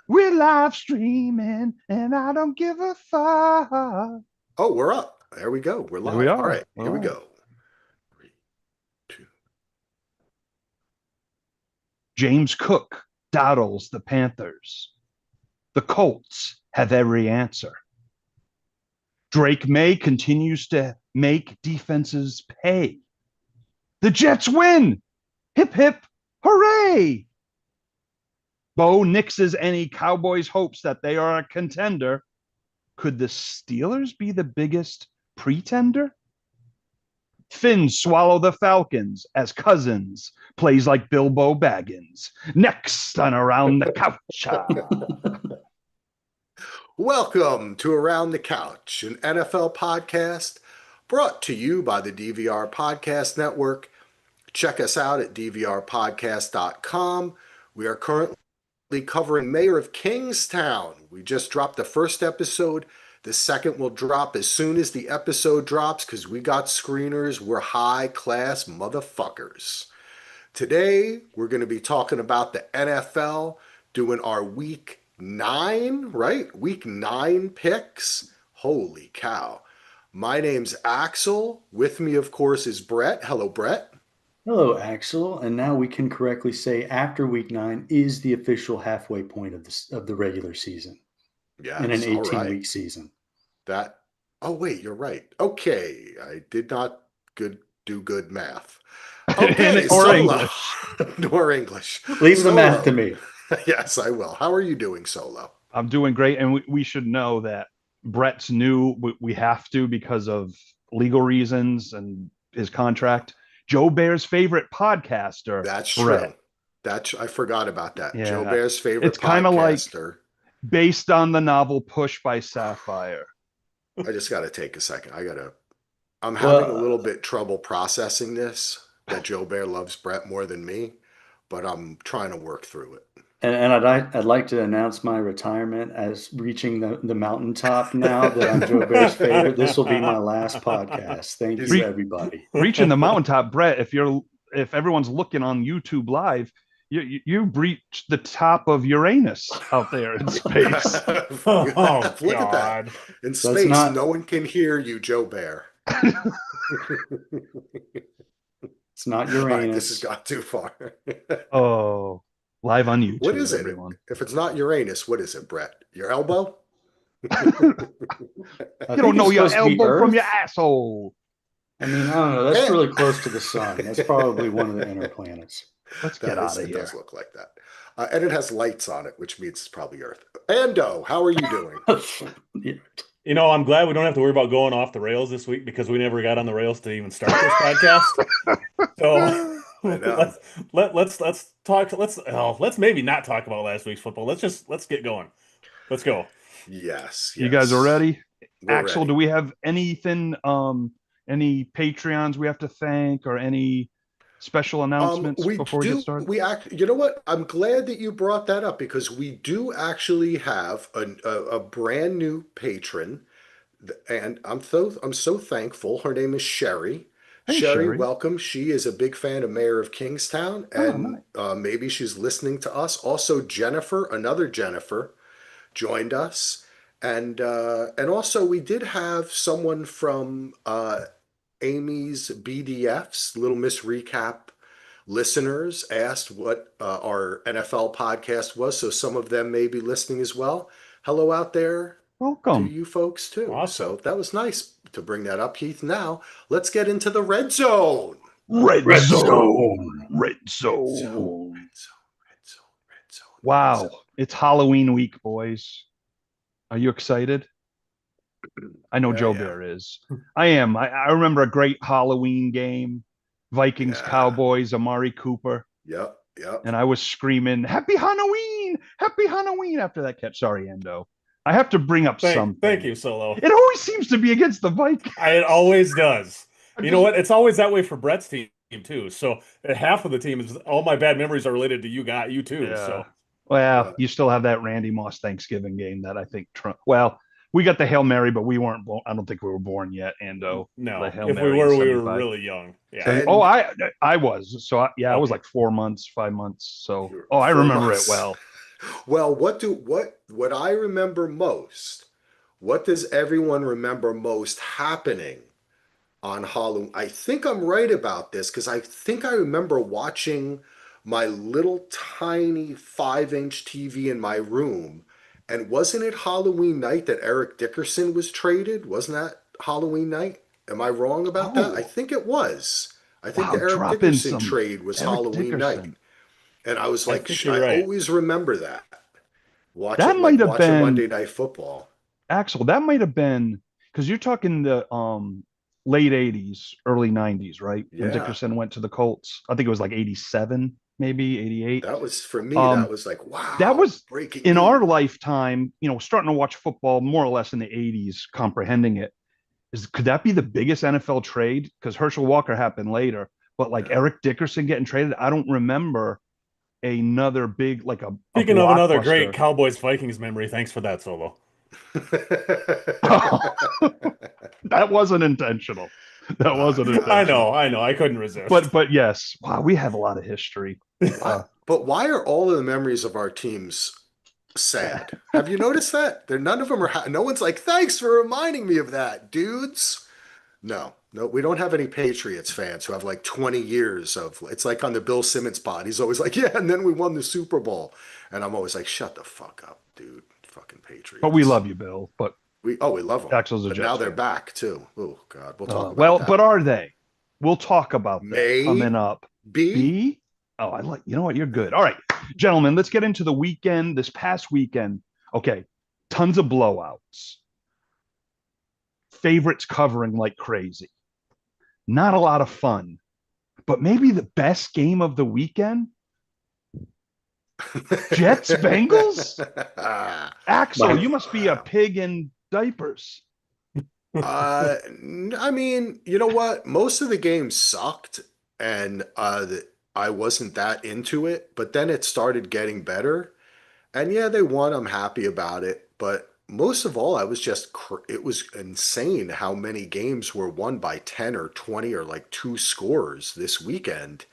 We're live streaming, and I don't give a fuck. Oh, we're up. There we go. We're There we live. All are. right, All here we right. go. Three, two. James Cook dawdles the Panthers. The Colts have every answer. Drake May continues to make defenses pay. The Jets win. Hip, hip, hooray. Bo nixes any Cowboys' hopes that they are a contender. Could the Steelers be the biggest pretender? Finns swallow the Falcons as Cousins plays like Bilbo Baggins. Next on Around the Couch. Welcome to Around the Couch, an NFL podcast brought to you by the DVR Podcast Network. Check us out at dvrpodcast.com. We are currently covering Mayor of Kingstown. We just dropped the first episode. The second will drop as soon as the episode drops because we got screeners. We're high class motherfuckers. Today, we're going to be talking about the NFL, doing our week 9, right? Week 9 picks. Holy cow. My name's Axel. With me, of course, is Brett. Hello, Brett. Hello, Axel. And now we can correctly say after week 9 is the official halfway point of the regular season in an Yes, all 18-week right. season. That, oh, wait, you're right. Okay, I did not do good math. Okay, Or Solo. English. Nor English. Leave the math to Solo. me. Yes, I will. How are you doing, Solo? I'm doing great. And we should know that Brett's new. We have to because of legal reasons and his contract. Joe Bear's favorite podcaster, That's Brett. true. I forgot about that. Joe Yeah. Bear's It's favorite kind of like podcaster. based on the novel Push by Sapphire. I just got to take a second. I'm having a little Well, bit trouble processing this that Joe Bear loves Brett more than me, but I'm trying to work through it. and I'd like to announce my retirement as reaching the mountaintop now that I'm Joe Bear's favorite. This will be my last podcast. Thank you, Is everybody. Reaching the mountaintop, Brett. If everyone's looking on YouTube Live, you reached the top of Uranus out there in space. Oh Look at that. God. In Let's space, not no one can hear you, Joe Bear. It's not All right, this has Uranus. got too far. Oh, live on What YouTube, is it? everyone. If it's not Uranus, what is it, Brett? Your elbow? I You think don't know it's your supposed to be elbow from Earth. your asshole. I mean, I don't know. That's And really close to the sun. That's probably one of the inner planets. Let's get out of it here. does look like that. And it has lights on it, which means it's probably Earth. Ando, how are you doing? Yeah. I'm glad we don't have to worry about going off the rails this week because we never got on the rails to even start this podcast. So I know. let's talk. Let's maybe not talk about last week's football. Let's get going. Let's go. Yes, You guys are yes. ready? We're Axel, ready. do we have anything, any Patreons we have to thank or any special announcements We before we get do. started? You know what? I'm glad that you brought that up because we do actually have a brand new patron, and I'm so thankful. Her name is Sherry. Hey, Sherry, Sherry. welcome. She is a big fan of Mayor of Kingstown, Oh, and nice. maybe she's listening to us. Also, Jennifer, another Jennifer, joined us, and also we did have someone from Amy's BDFs, Little Miss Recap listeners asked what our NFL podcast was, so some of them may be listening as well. Hello out there to Welcome. you folks too. Awesome. So that was nice to bring that up, Heath. Now let's get into the red zone. Red Red Zone. zone. Red Red zone, Zone. red zone, red zone, red zone, red Wow. zone. It's Halloween week, boys. Are you excited? I know I Joe am. Bear is. I am. I remember a great Halloween game, Vikings, Yeah. Cowboys, Amari Cooper, Yep. Yep. and I was screaming, Happy Halloween! Happy Halloween! After that catch. Sorry, Endo. I have to bring up something. Thank you, Solo. It always seems to be against the Vikings. It always does. I'm You know just- what? It's always that way for Brett's team too. So half of the team is all my bad memories are related to you too. Yeah. So Well, Yeah. you still have that Randy Moss Thanksgiving game that I think Trump. Well, we got the Hail Mary, but we weren't born. I don't think we were born yet. Ando, no, the Hail if Mary we in were, we were 75. really young. Yeah. And Oh, I was. So I was Okay. like 4 months, 5 months. So You're I remember it 4 months. well. Well, what I remember most, what does everyone remember most happening on Halloween? I think I'm right about this because I think I remember watching my little tiny 5-inch TV in my room. And wasn't it Halloween night that Eric Dickerson was traded? Wasn't that Halloween night? Am I wrong about that? I Oh, think it was. I think the wow, Eric drop in Dickerson some trade was Eric Halloween night. Dickerson. And I was I like, think you're I right. always remember that. That might have Watching been Monday Night Football. Axel. That might have been because you're talking the late 80s, early 90s, right? When Yeah. Dickerson went to the Colts. I think it was like 87, maybe 88. That was for me, that Um, was like, that wow, was breaking in our news. lifetime, starting to watch football more or less in the 80s, comprehending it. Could that be the biggest NFL trade? Because Herschel Walker happened later, but like Yeah. Eric Dickerson getting traded, I don't remember another big like a Speaking of another great blockbuster. Cowboys Vikings memory, thanks for that solo. That wasn't intentional. That Oh, wasn't God. intentional. I know, I couldn't resist. But yes, wow, we have a lot of history. Why, Uh, but why are all of the memories of our teams sad? Have you noticed that? They're none of them are no one's like, "Thanks for reminding me of that, dudes." No. No, we don't have any Patriots fans who have like 20 years of it's like on the Bill Simmons pod. He's always like, "Yeah, and then we won the Super Bowl." And I'm always like, "Shut the fuck up, dude. Fucking but we Patriots." love you, Bill. But We love them. Axel's a But now Jets they're fan. back too. Oh God, we'll talk about Well, that but one. are they? We'll talk about that coming Maybe. up. B? Oh, I like, you know what? You're good. All right, gentlemen, let's get into the weekend, this past weekend. Okay, tons of blowouts, favorites covering like crazy. Not a lot of fun, but maybe the best game of the weekend, Jets Bengals? Axel, My you must be a Wow. pig in diapers. I mean, you know what? Most of the games sucked, and I wasn't that into it. But then it started getting better, and yeah, they won. I'm happy about it. But most of all, I was just it was insane how many games were won by 10 or 20 or like two scores this weekend.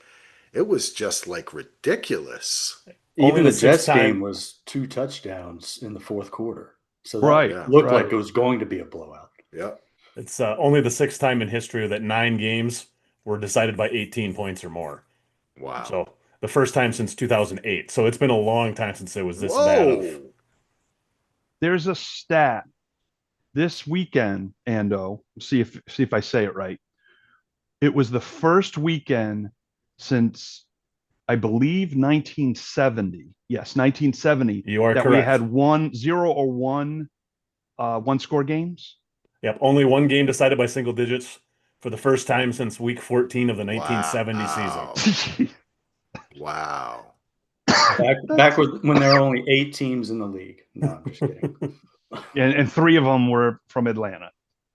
It was just like ridiculous. Only Even the the sixth Jets game time. was 2 touchdowns in the fourth quarter. So that Right, Yeah, looked right. like it was going to be a blowout. yeah. It's only the sixth time in history that 9 games were decided by 18 points or more. Wow. So the first time since 2008. So it's been a long time since it was this bad of. Whoa. There's a stat this weekend, Ando. See if I say it right. It was the first weekend since I believe 1970. Yes, 1970 You are that we correct. had 1 score games. Yep, only one game decided by single digits for the first time since week 14 of the 1970 season. Wow. Wow. Back when there were only 8 teams in the league. No, I'm just kidding. and 3 of them were from Atlanta.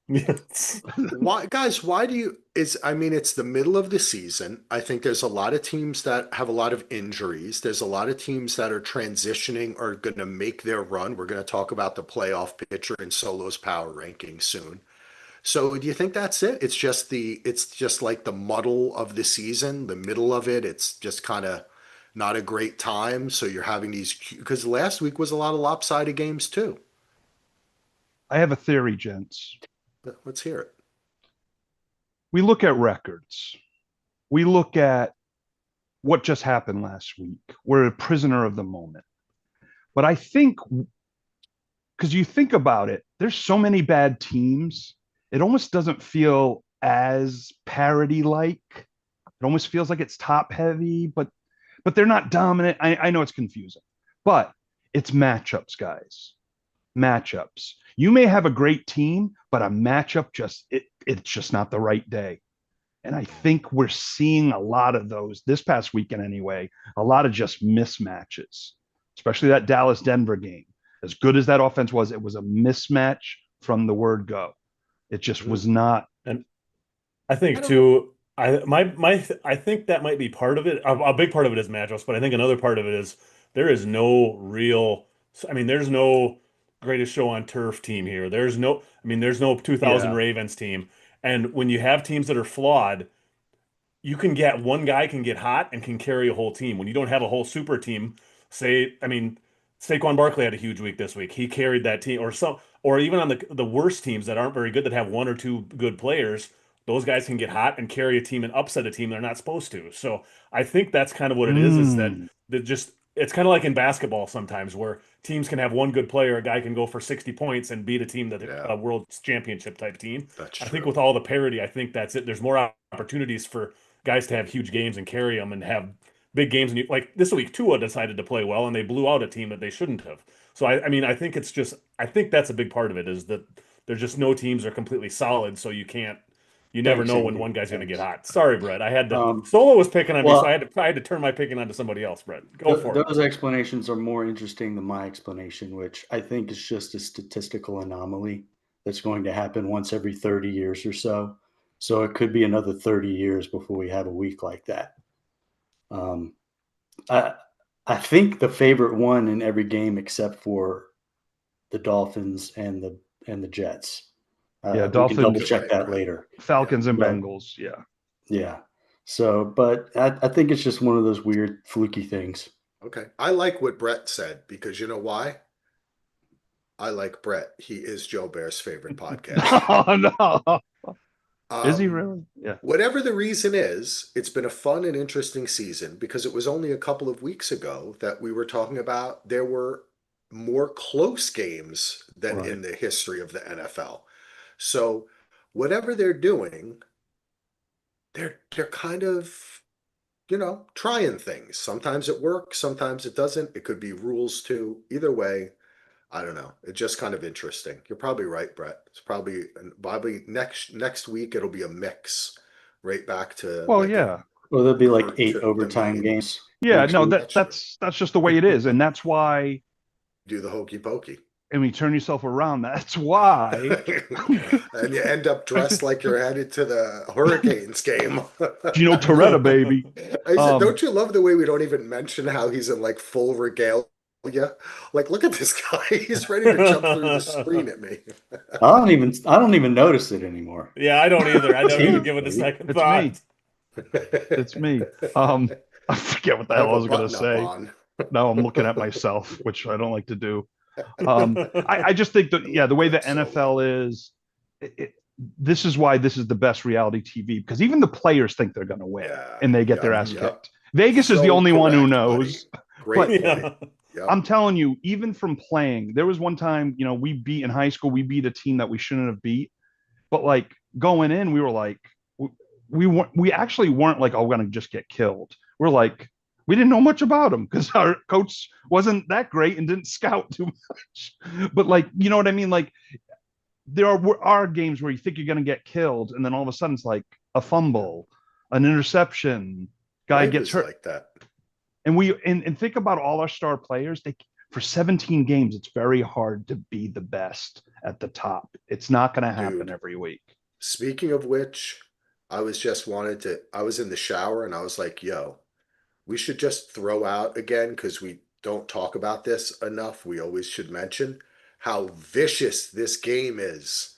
Yes. Why, guys, why do you I mean, it's the middle of the season. I think there's a lot of teams that have a lot of injuries. There's a lot of teams that are transitioning or going to make their run. We're going to talk about the playoff picture and Solo's power ranking soon. So do you think that's it? It's just like the muddle of the season, the middle of it. It's just kind of not a great time. So you're having these because last week was a lot of lopsided games too. I have a theory, gents. Let's hear it. We look at records. We look at what just happened last week. We're a prisoner of the moment. But I think because you think about it, there's so many bad teams. It almost doesn't feel as parody like. It almost feels like it's top heavy, but they're not dominant. I know it's confusing, but it's matchups, guys. Matchups. You may have a great team, but a matchup it's just not the right day. And I think we're seeing a lot of those this past weekend anyway, a lot of just mismatches, especially that Dallas Denver game. As good as that offense was, it was a mismatch from the word go. It just Hmm. was not. And I I think don't. too, I think that might be part of it. A big part of it is matchups, but I think another part of it is there is no real. I mean, there's no greatest show on turf team here. There's no 2000 Yeah. Ravens team. And when you have teams that are flawed, you can get one guy can get hot and can carry a whole team. When you don't have a whole super team, say, I mean, Saquon Barkley had a huge week this week. He carried that team, or even on the worst teams that aren't very good, that have one or two good players, those guys can get hot and carry a team and upset a team they're not supposed to. So I think that's kind of what it is that Mm. just it's kind of like in basketball sometimes where teams can have one good player, a guy can go for 60 points and beat a team that Yeah. a world championship type team. That's I true. think with all the parity, I think that's it. There's more opportunities for guys to have huge games and carry them and have big games. And like this week, Tua decided to play well and they blew out a team that they shouldn't have. So I mean, I think it's just I think that's a big part of it is that there's just no teams are completely solid, so you never Thanks, know when Andy. one guy's going to get Thanks. hot. Sorry, Brett. I had to. Um, Solo was picking on me, well- so I had to turn my picking onto somebody else. Brett, go for it. Those explanations are more interesting than my explanation, which I think is just a statistical anomaly that's going to happen once every 30 years or so. So it could be another 30 years before we have a week like that. I think the favorite one in every game except for the Dolphins and the Jets. Yeah, We Dolphins- can double check Right, that right. later. Falcons and But- Bengals. Yeah. Yeah. So, but I think it's just one of those weird fluky things. Okay. I like what Brett said because you know why? I like Brett. He is Joe Bear's favorite podcast. Oh no. Is he Um, really? Yeah. Whatever the reason is, it's been a fun and interesting season because it was only a couple of weeks ago that we were talking about there were more close games than Right. in the history of the NFL. So whatever they're doing, they're kind of, trying things. Sometimes it works, sometimes it doesn't. It could be rules too. Either way, I don't know. It's just kind of interesting. You're probably right, Brett. It's probably next week it'll be a mix, right back to Well, like yeah. Well, there'll be like Or 8 to the overtime main- games. Yeah, next no, week. that's just the way it is. And that's why, do the hokey pokey. and when you turn yourself around, that's why And you end up dressed like you're headed to the Hurricanes game. Gino Toretta, baby. I said, Um, don't you love the way we don't even mention how he's in like full regalia? Like, look at this guy. He's ready to jump through the screen at me. I don't even notice it anymore. Yeah, I don't either. I don't even It's give it a me. second It's thought. me. It's me. I forget what the I hell have I a was gonna button-up say. on. Now I'm looking at myself, which I don't like to do. I just think that, yeah, the way the So, NFL is, this is why this is the best reality TV, because even the players think they're going to win Yeah, and they get their yeah, ass yeah. kicked. Vegas is the So only one who correct, knows. buddy. Great But- point. Yeah. Yeah. I'm telling you, even from playing, there was one time, we beat in high school, we beat a team that we shouldn't have beat. But like going in, we were like, we actually weren't like, oh, we're going to just get killed. We're like, we didn't know much about them because our coach wasn't that great and didn't scout too much. But like, you know what I mean? Like, there are games where you think you're going to get killed, and then all of a sudden it's like a fumble, an interception, guy Life gets is hurt. like that. And think about all our star players. For 17 games, it's very hard to be the best at the top. It's not going to happen Dude. every week. Speaking of which, I was in the shower and I was like, yo, we should just throw out again because we don't talk about this enough. We always should mention how vicious this game is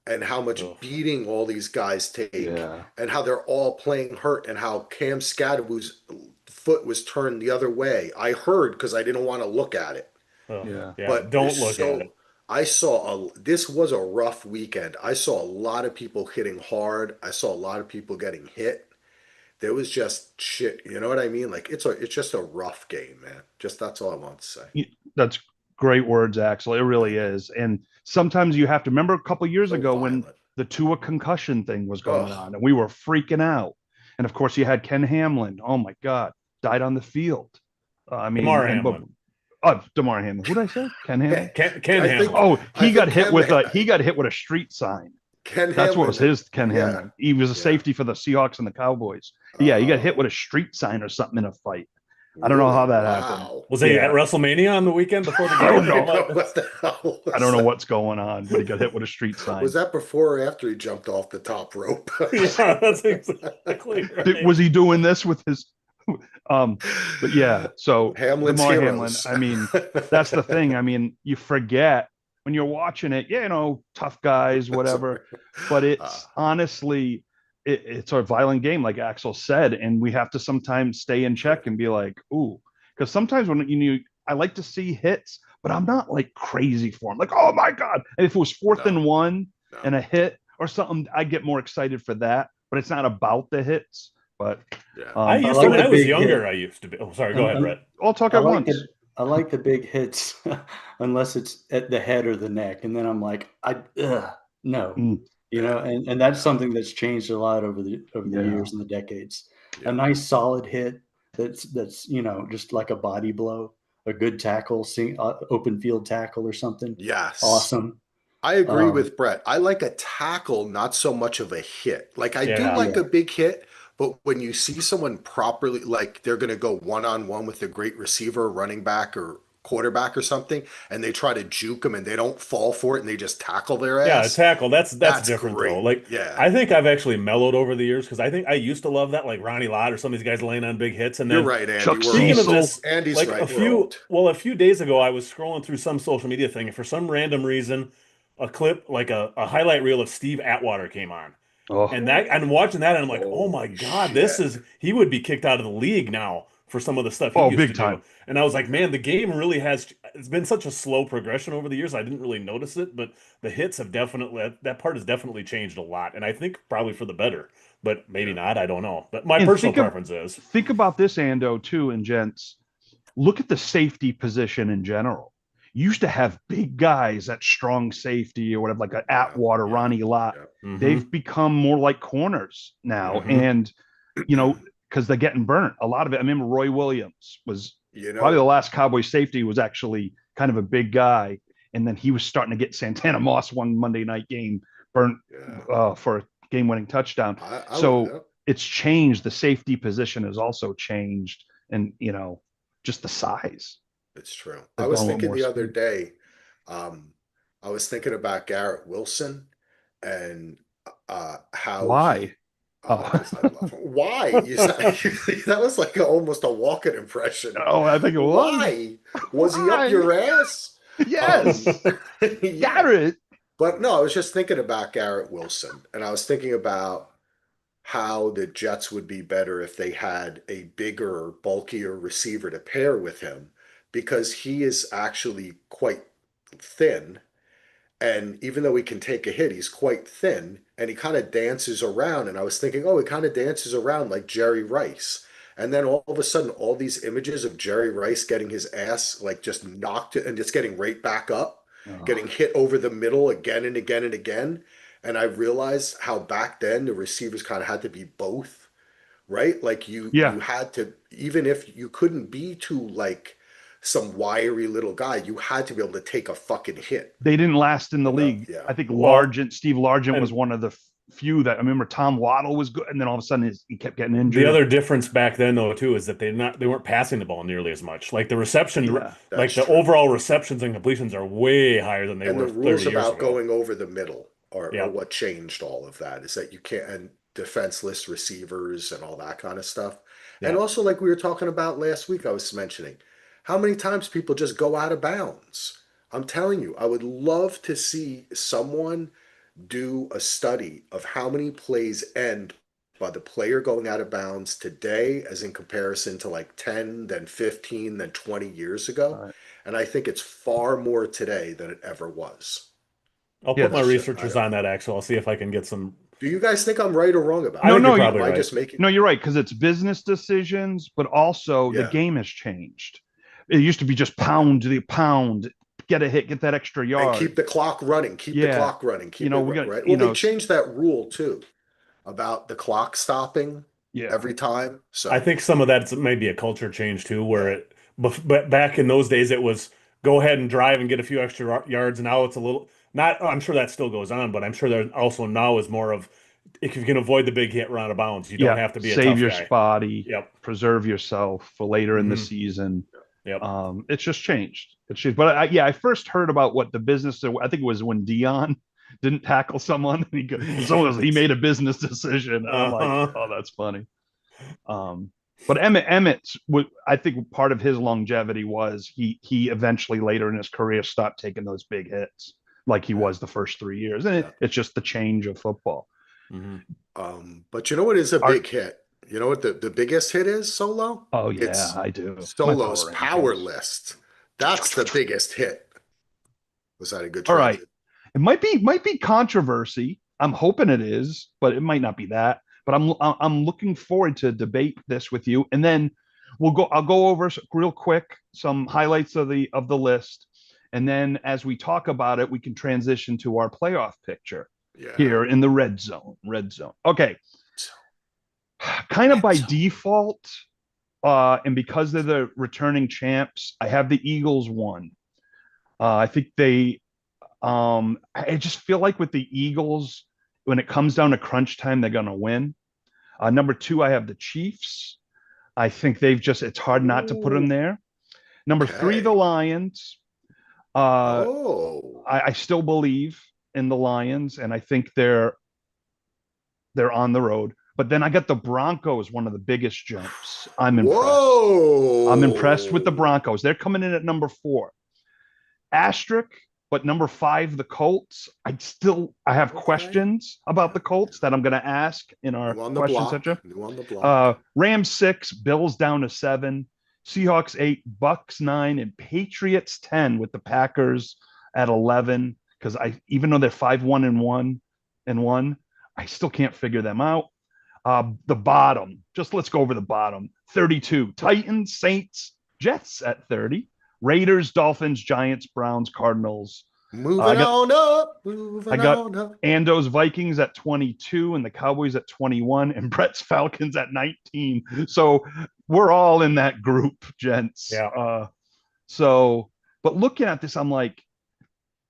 and how much Ugh. beating all these guys take Yeah. and how they're all playing hurt and how Cam Scadaboo's foot was turned the other way. I heard because I didn't want to look at it. Oh, Yeah. yeah. But Don't there's look at it. this was a rough weekend. I saw a lot of people hitting hard. I saw a lot of people getting hit. There was just shit. You know what I mean? Like it's just a rough game, man. Just that's all I want to say. That's great words, Axel. It really is. And sometimes you have to remember a couple years So ago when violent. the Tua concussion thing was going Ugh. on, and we were freaking out. And of course, you had Ken Hamlin. Oh my God, died on the field. I mean, Damar and- Hamlin. Damar Hamlin. Who did I say? Ken Hamlin. Ken I Hamlin. think- Oh, I he got think hit Ken with Ha- he got hit with a street sign. Ken That's what was Hamlin- his Ken yeah. Hamlin. He was a Yeah. safety for the Seahawks and the Cowboys. Yeah, he got hit with a street sign or something in a fight. I don't know how that happened. Wow. Was he Yeah. at WrestleMania on the weekend before the I don't game? know. What the hell was I don't know that? what's going on, but he got hit with a street sign. Was that before or after he jumped off the top rope? Yeah, that's exactly right. Was he doing this with his but yeah, so Hamlin's Damar heroes. Hamlin, I mean, that's the thing. I mean, you forget when you're watching it, tough guys, whatever. But it's honestly, it's a violent game, like Axel said, and we have to sometimes stay in check and be like, ooh, because sometimes when I like to see hits, but I'm not like crazy for them. Like, oh my God. And if it was fourth and one and a hit or something, I'd get more excited for that. But it's not about the hits. But I used like to, when the I was big younger, hit. I used to be. Oh, sorry. Go ahead, Brett. I'll talk I at like once. I like the big hits, unless it's at the head or the neck, and then I'm like, no, and that's something that's changed a lot over the years and the decades. Yeah. A nice solid hit that's just like a body blow, a good tackle, open field tackle or something. Yes. Awesome. I agree with Brett. I like a tackle, not so much of a hit. Like I do like a big hit, but when you see someone properly, like they're going to go one-on-one with a great receiver, running back, or quarterback or something, and they try to juke them and they don't fall for it and they just tackle their Yeah, a ass. tackle. That's different great. though. Like, Yeah. I think I've actually mellowed over the years because I think I used to love that, like Ronnie Lott or some of these guys laying on big hits. And then You're right, Andy. Chuck speaking of Cecil. this, Andy's like right. a few days ago, I was scrolling through some social media thing, and for some random reason, a clip, like a highlight reel of Steve Atwater came on. Oh. And that I'm watching that and I'm like, oh my Holy God, shit. he would be kicked out of the league now for some of the stuff he used big to time. do. And I was like, man, the game really it's been such a slow progression over the years. I didn't really notice it, but the hits have that part has definitely changed a lot. And I think probably for the better, but maybe not. I don't know. But my personal preference is. Think about this, Ando, too, and gents. Look at the safety position in general. You used to have big guys at strong safety or whatever, like an Atwater, Ronnie Lott. Mhm. They've become more like corners now. And, because they're getting burnt. A lot of it. I remember Roy Williams was probably the last Cowboy safety was actually kind of a big guy. And then he was starting to get Santana Moss one Monday night game burnt for a game-winning touchdown. It's changed. The safety position has also changed. And, just the size. It's true. I was thinking the other day, I was thinking about Garrett Wilson and how why? Because I love him. Why? That was like almost a walking impression. Oh, I think it was. Why? Was he up your ass? Yes. Garrett. But no, I was just thinking about Garrett Wilson, and I was thinking about how the Jets would be better if they had a bigger, bulkier receiver to pair with him, because he is actually quite thin. And even though he can take a hit, he's quite thin and he kind of dances around. And I was thinking, he kind of dances around like Jerry Rice. And then all of a sudden, all these images of Jerry Rice getting his ass like just knocked and just getting right back up, getting hit over the middle again and again and again. And I realized how back then the receivers kind of had to be both, right? Like you had to, even if you couldn't be too like some wiry little guy, you had to be able to take a fucking hit. They didn't last in the league. I think Steve Largent was one of the few that I remember. Tom Waddle was good, and then all of a sudden he kept getting injured. The other difference back then, though, too, is that they weren't passing the ball nearly as much. Like the reception, the overall receptions and completions are way higher than they were 30 years ago. And the rules about going over the middle are what changed all of that. Is that you can't, and defenseless receivers and all that kind of stuff. Yeah. And also, like we were talking about last week, I was mentioning how many times people just go out of bounds. I'm telling you, I would love to see someone do a study of how many plays end by the player going out of bounds today as in comparison to like 10, then 15, then 20 years ago. Right. And I think it's far more today than it ever was. I'll put my researchers on that, Axel. I'll see if I can get some. Do you guys think I'm right or wrong about it? No, you're right. Just making... No, you're right, because it's business decisions, but also the game has changed. It used to be just pound, get a hit, get that extra yard. And keep the clock running. They changed that rule too about the clock stopping every time. So I think some of that's maybe a culture change too, where but back in those days it was go ahead and drive and get a few extra yards. Now it's a little I'm sure that still goes on, but I'm sure there also now is more of if you can avoid the big hit run out of bounds, you don't have to be a tough guy. Save your spotty, preserve yourself for later in the season. Yep. It's just changed. But I first heard about what the business. I think it was when Dion didn't tackle someone. He made a business decision. I'm like, oh, that's funny. But Emmett, I think part of his longevity was he eventually later in his career stopped taking those big hits like he was the first 3 years, and it's just the change of football. Mm-hmm. But you know what is a big hit? You know what the biggest hit is, Solo? Oh, yeah, I do. Solo's power list. That's the biggest hit. Was that a good All right. transit? It might be controversy. I'm hoping it is, but it might not be that. But I'm looking forward to debate this with you, and then I'll go over real quick some highlights of the list, and then as we talk about it, we can transition to our playoff picture Yeah. here in the red zone. Okay. Kind of by default, and because they're the returning champs, I have the Eagles one. I think I just feel like with the Eagles, when it comes down to crunch time, they're going to win. Number 2, I have the Chiefs. I think it's hard not to put them there. Number 3, the Lions. I still believe in the Lions, and I think they're on the road. But then I got the Broncos, one of the biggest jumps. I'm impressed. Whoa. I'm impressed with the Broncos. They're coming in at number 4. Asterisk, but number 5, the Colts. I have questions about the Colts that I'm going to ask in our question section. New on the block. Rams 6, Bills down to 7, Seahawks 8, Bucks 9, and Patriots 10 with the Packers at 11. Because even though they're 5-1-1, I still can't figure them out. The bottom, let's go over the bottom. 32, Titans, Saints, Jets at 30, Raiders, Dolphins, Giants, Browns, Cardinals. Moving on up. Ando's Vikings at 22 and the Cowboys at 21 and Brett's Falcons at 19. So we're all in that group, gents. Yeah. But looking at this, I'm like,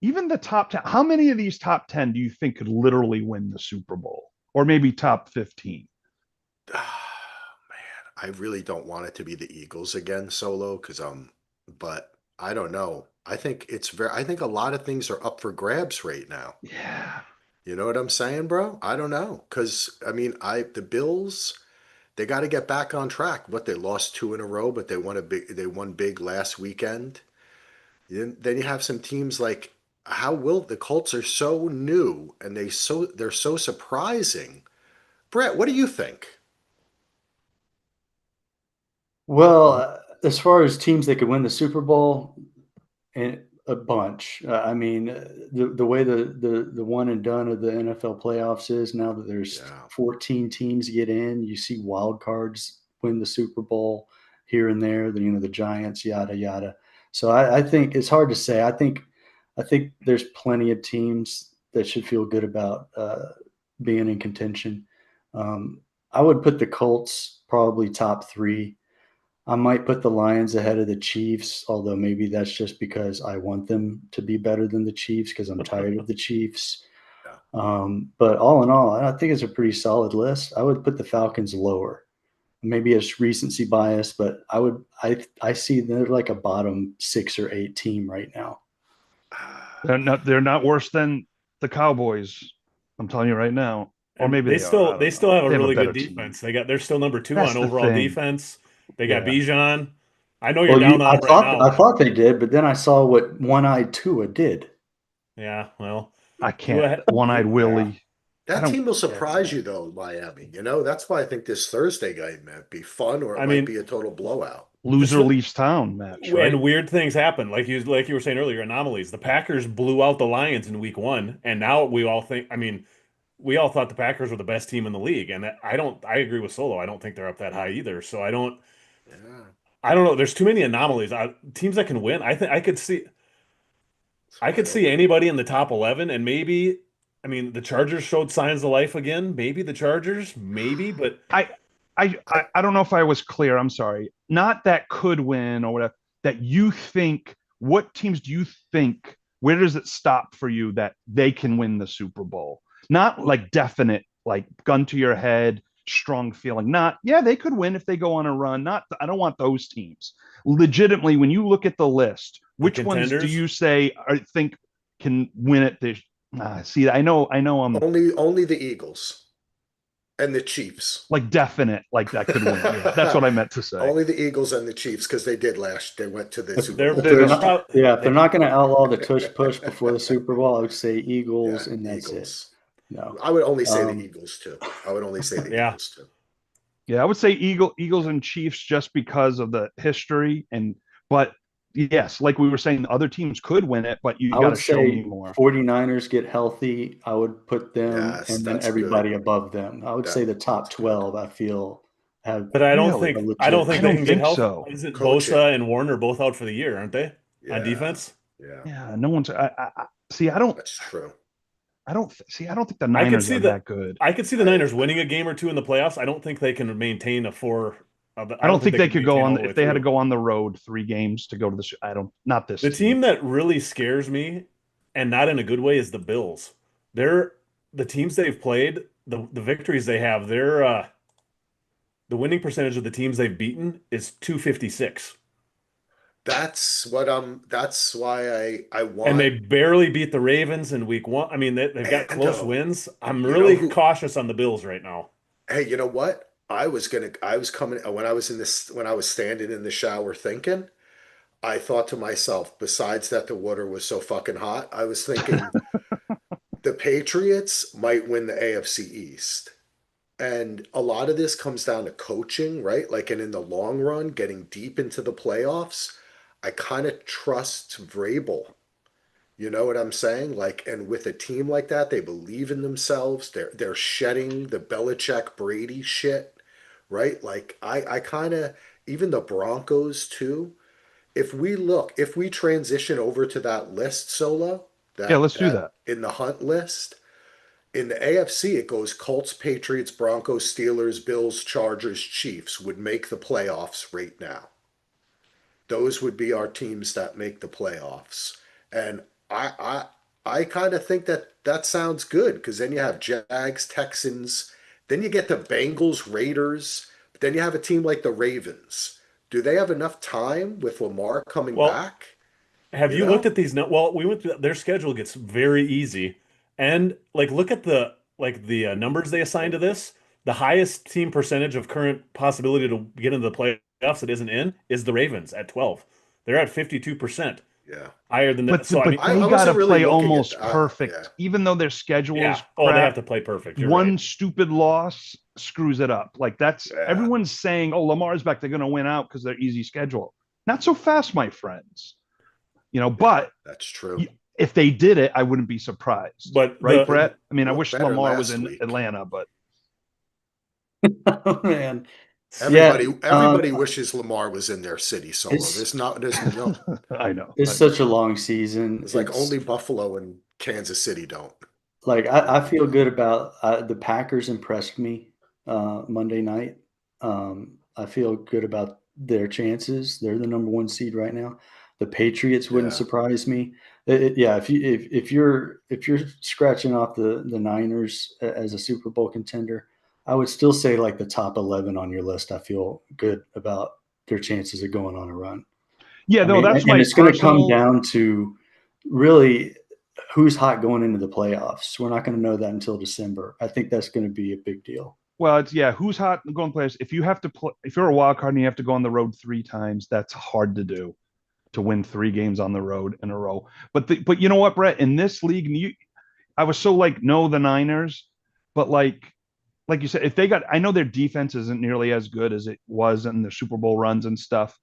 even the top 10, how many of these top 10 do you think could literally win the Super Bowl? Or maybe top 15? Man, I really don't want it to be the Eagles again, Solo, but I don't know. I think I think a lot of things are up for grabs right now. Yeah. You know what I'm saying, bro? I don't know. Because, the Bills, they got to get back on track. They lost 2 in a row, but they won big last weekend. Then you have some teams like, the Colts are so new and they're so surprising. Brett, what do you think? Well, as far as teams that could win the Super Bowl, and a bunch. The way the one and done of the NFL playoffs is now that there's 14 teams get in, you see wild cards win the Super Bowl here and there. The Giants, yada yada. So I think it's hard to say. I think there's plenty of teams that should feel good about being in contention. I would put the Colts probably top 3. I might put the Lions ahead of the Chiefs, although maybe that's just because I want them to be better than the Chiefs because I'm tired of the Chiefs. But all in all, I think it's a pretty solid list. I would put the Falcons lower. Maybe it's recency bias, but I see they're like a bottom 6 or 8 team right now. They're not worse than the Cowboys. I'm telling you right now. Or maybe they still have a really good defense. Team. They're still number 2 on overall defense. They got Bijan. I know you're down on I right now. I thought they did, but then I saw what one-eyed Tua did. Yeah, well, I can't. One-eyed Willie. That team will surprise you, though, Miami. That's why I think this Thursday game might be fun, or it might be a total blowout. Loser leaves town match, right? And weird things happen, like you were saying earlier. Anomalies. The Packers blew out the Lions in Week 1, and now we all think. We all thought the Packers were the best team in the league, and I agree with Solo. I don't think they're up that high either. So I don't know. There's too many anomalies. Teams that can win. I could see anybody in the top 11, and maybe. The Chargers showed signs of life again. Maybe the Chargers, but I don't know if I was clear. I'm sorry. Not that could win or whatever. That you think. What teams do you think? Where does it stop for you that they can win the Super Bowl? Not like definite, like gun to your head, strong feeling. Not, they could win if they go on a run. I don't want those teams. Legitimately, when you look at the list, which ones do you say or think can win it? See, I know. I'm only the Eagles and the Chiefs. Like definite, like that could win. Yeah, that's what I meant to say. Only the Eagles and the Chiefs because they went to the Super Bowl. If they're not going to outlaw the tush push before the Super Bowl, I would say Eagles, and that's Eagles. It. No, I would only say the Eagles too. Eagles too. Yeah, I would say Eagles and Chiefs just because of the history, but yes, like we were saying, other teams could win it, but you I got would to show me say more. 49ers get healthy. I would put them Yes, and then that's everybody good. above them. I would say the top That's good. 12, I feel, have But I don't Really? think a I don't legit think I they don't can get think chance. healthy. so. Isn't Coaching. Bosa and Warner both out for the year, aren't they? On Yeah. defense? Yeah. Yeah, no one's. I see. I don't. That's true. I don't see. I don't think the I could Niners see are the that good. I could see the I Niners winning a game or two in the playoffs. I don't think they can maintain a four. I I don't don't think think they can could go maintain all on the way if they had to through. go on the road 3 games to go to the. I don't. Not this The team. team that really scares me, and not in a good way, is the Bills. They're the teams they've played, the victories they have. The winning percentage of the teams they've beaten is 256. That's why I And want they barely beat the Ravens in week one. I mean, they've got close Ando. wins. I'm You know really who? cautious on the Bills right now. Hey, you know what? I was coming when I was standing in the shower thinking, I thought to myself, besides that the water was so fucking hot, I was thinking the Patriots might win the AFC East. And a lot of this comes down to coaching, right? Like, and in the long run, getting deep into the playoffs, I kind of trust Vrabel. You know what I'm saying? Like, and with a team like that, they believe in themselves. They're shedding the Belichick Brady shit, right? Like, I kind of even the Broncos too. If we transition over to that list solo, Yeah, that let's do that that. in the hunt list, in the AFC, it goes Colts, Patriots, Broncos, Steelers, Bills, Chargers, Chiefs would make the playoffs right now. Those would be our teams that make the playoffs. And I I kind of think that that sounds good because then you have Jags, Texans, then you get the Bengals, Raiders, but then you have a team like the Ravens. Do they have enough time with Lamar coming Well, back? have You you looked know? at these? Well, we went through their schedule gets very easy, and like look at the numbers they assigned to this. The highest team percentage of current possibility to get into the playoffs that isn't in is the Ravens at 12. They're at 52%, Yeah. higher than that. But So I mean, they I got to wasn't really play looking at almost that. Yeah. perfect, even though their schedule yeah. is Oh, they have crap. to play perfect. You're right. One stupid loss screws it up. Like that's Yeah. everyone's saying, "Oh, Lamar's back; they're going to win out because they're easy schedule." Not so fast, my friends. Yeah. But That's true. if they did it, I wouldn't be surprised, But right, the Brett? I mean, I Looked wish better Lamar was last in week. Atlanta, but Oh, man. Yeah, Everybody wishes Lamar was in their city solo. it's There's no, I know. it's such a long season. it's like It's only Buffalo and Kansas City don't. like I feel good about the Packers impressed me Monday night. I feel good about their chances. They're the number one seed right now. The Patriots wouldn't Yeah. surprise me. Yeah, if you're scratching off the Niners as a Super Bowl contender, I would still say like the top 11 on your list. I feel good about their chances of going on a run. Yeah, I no, mean, that's and my it's going to come personal. down to really who's hot going into the playoffs. We're not going to know that until December. I think that's going to be a big deal. Well, it's yeah, who's hot going players? If you have to play, if you're a wild card and you have to go on the road 3 times, that's hard to do to win 3 games on the road in a row. But you know what, Brett? In this league, I was so like no the Niners, but like you said, if they got, I know their defense isn't nearly as good as it was in the Super Bowl runs and stuff.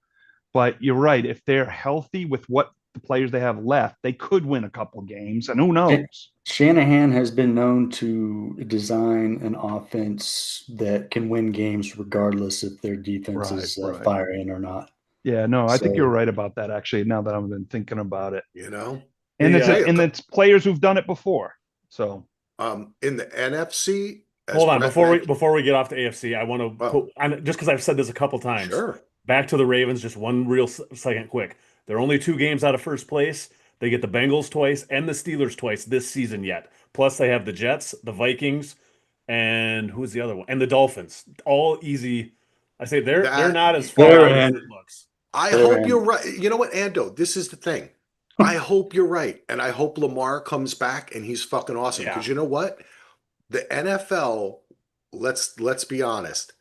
But you're right. If they're healthy with what the players they have left, they could win a couple games, and who knows? Shanahan has been known to design an offense that can win games regardless if their defense Right, is right. firing or not. Yeah, no, I think you're So right about that. Actually, now that I've been thinking about it, You know? and The Hey, it's players who've done it before. So in the NFC, as hold on Brett mentioned, before we get off to AFC, I want to oh, put just because I've said this a couple times. sure. Back to the Ravens, just one real second, quick. They're only 2 games out of first place. They get the Bengals twice and the Steelers twice this season yet. Plus, they have the Jets, the Vikings, and who's the other one? And the Dolphins. All easy. I say they're That not as far they're out as in. it looks. I They're hope in. you're right. You know what, Ando? This is the thing. I hope you're right, and I hope Lamar comes back and he's fucking awesome. Yeah. Because you know what, the NFL. Let's be honest.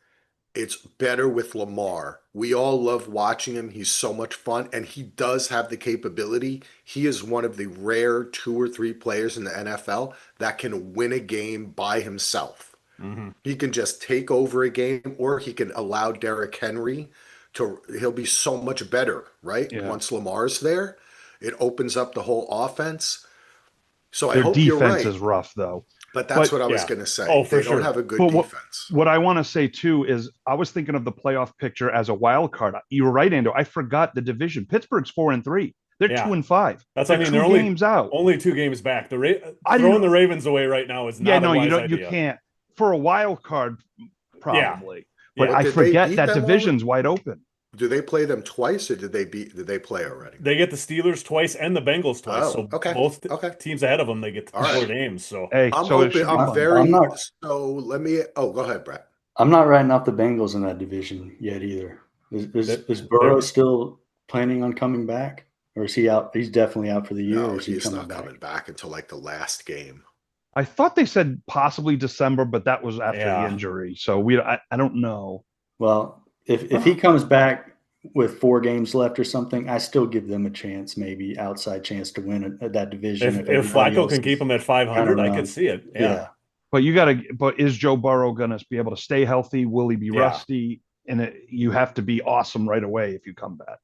It's better with Lamar. We all love watching him. He's so much fun, and he does have the capability. He is one of the rare 2 or 3 players in the NFL that can win a game by himself. Hmm. He can just take over a game, or he can allow Derrick Henry he'll be so much better, right? Yeah. Once Lamar's there, it opens up the whole offense. So I Their hope you're defense right. is rough though. But that's But what I was Yeah. going to say. Oh, for They don't sure. have a good But defense. what I want to say too is I was thinking of the playoff picture as a wild card. You were right, Ando. I forgot the division. Pittsburgh's 4-3. They're Yeah. 2-5. That's, They're I mean, two they're only games out. only 2 games back. I Throwing didn't- the Ravens away right now is Yeah, not no, a you wise don't. idea. You can't for a wild card, probably. Yeah. But But I did they forget beat that them division's wide open. Do they play them twice, or did they play already? They get the Steelers twice and the Bengals twice. Oh, so okay. both Okay. teams ahead of them, they get All 4 right. games. So Hey, I'm so it hoping. should be I'm fun. very. I'm not- So let me. Oh, go ahead, Brett. I'm not writing off the Bengals in that division yet either. Is Burrow still planning on coming back, or is he out? He's definitely out for the year. No, or is he he's coming not back? coming back until like the last game. I thought they said possibly December, but that was after Yeah. the injury. So I don't know. Well, if he comes back with 4 games left or something, I still give them a chance, maybe outside chance to win that division. if everybody Flacco else can is keep him at 500, I around. could see it. Yeah. But but is Joe Burrow going to be able to stay healthy? Will he be Yeah. rusty? And you have to be awesome right away if you come back.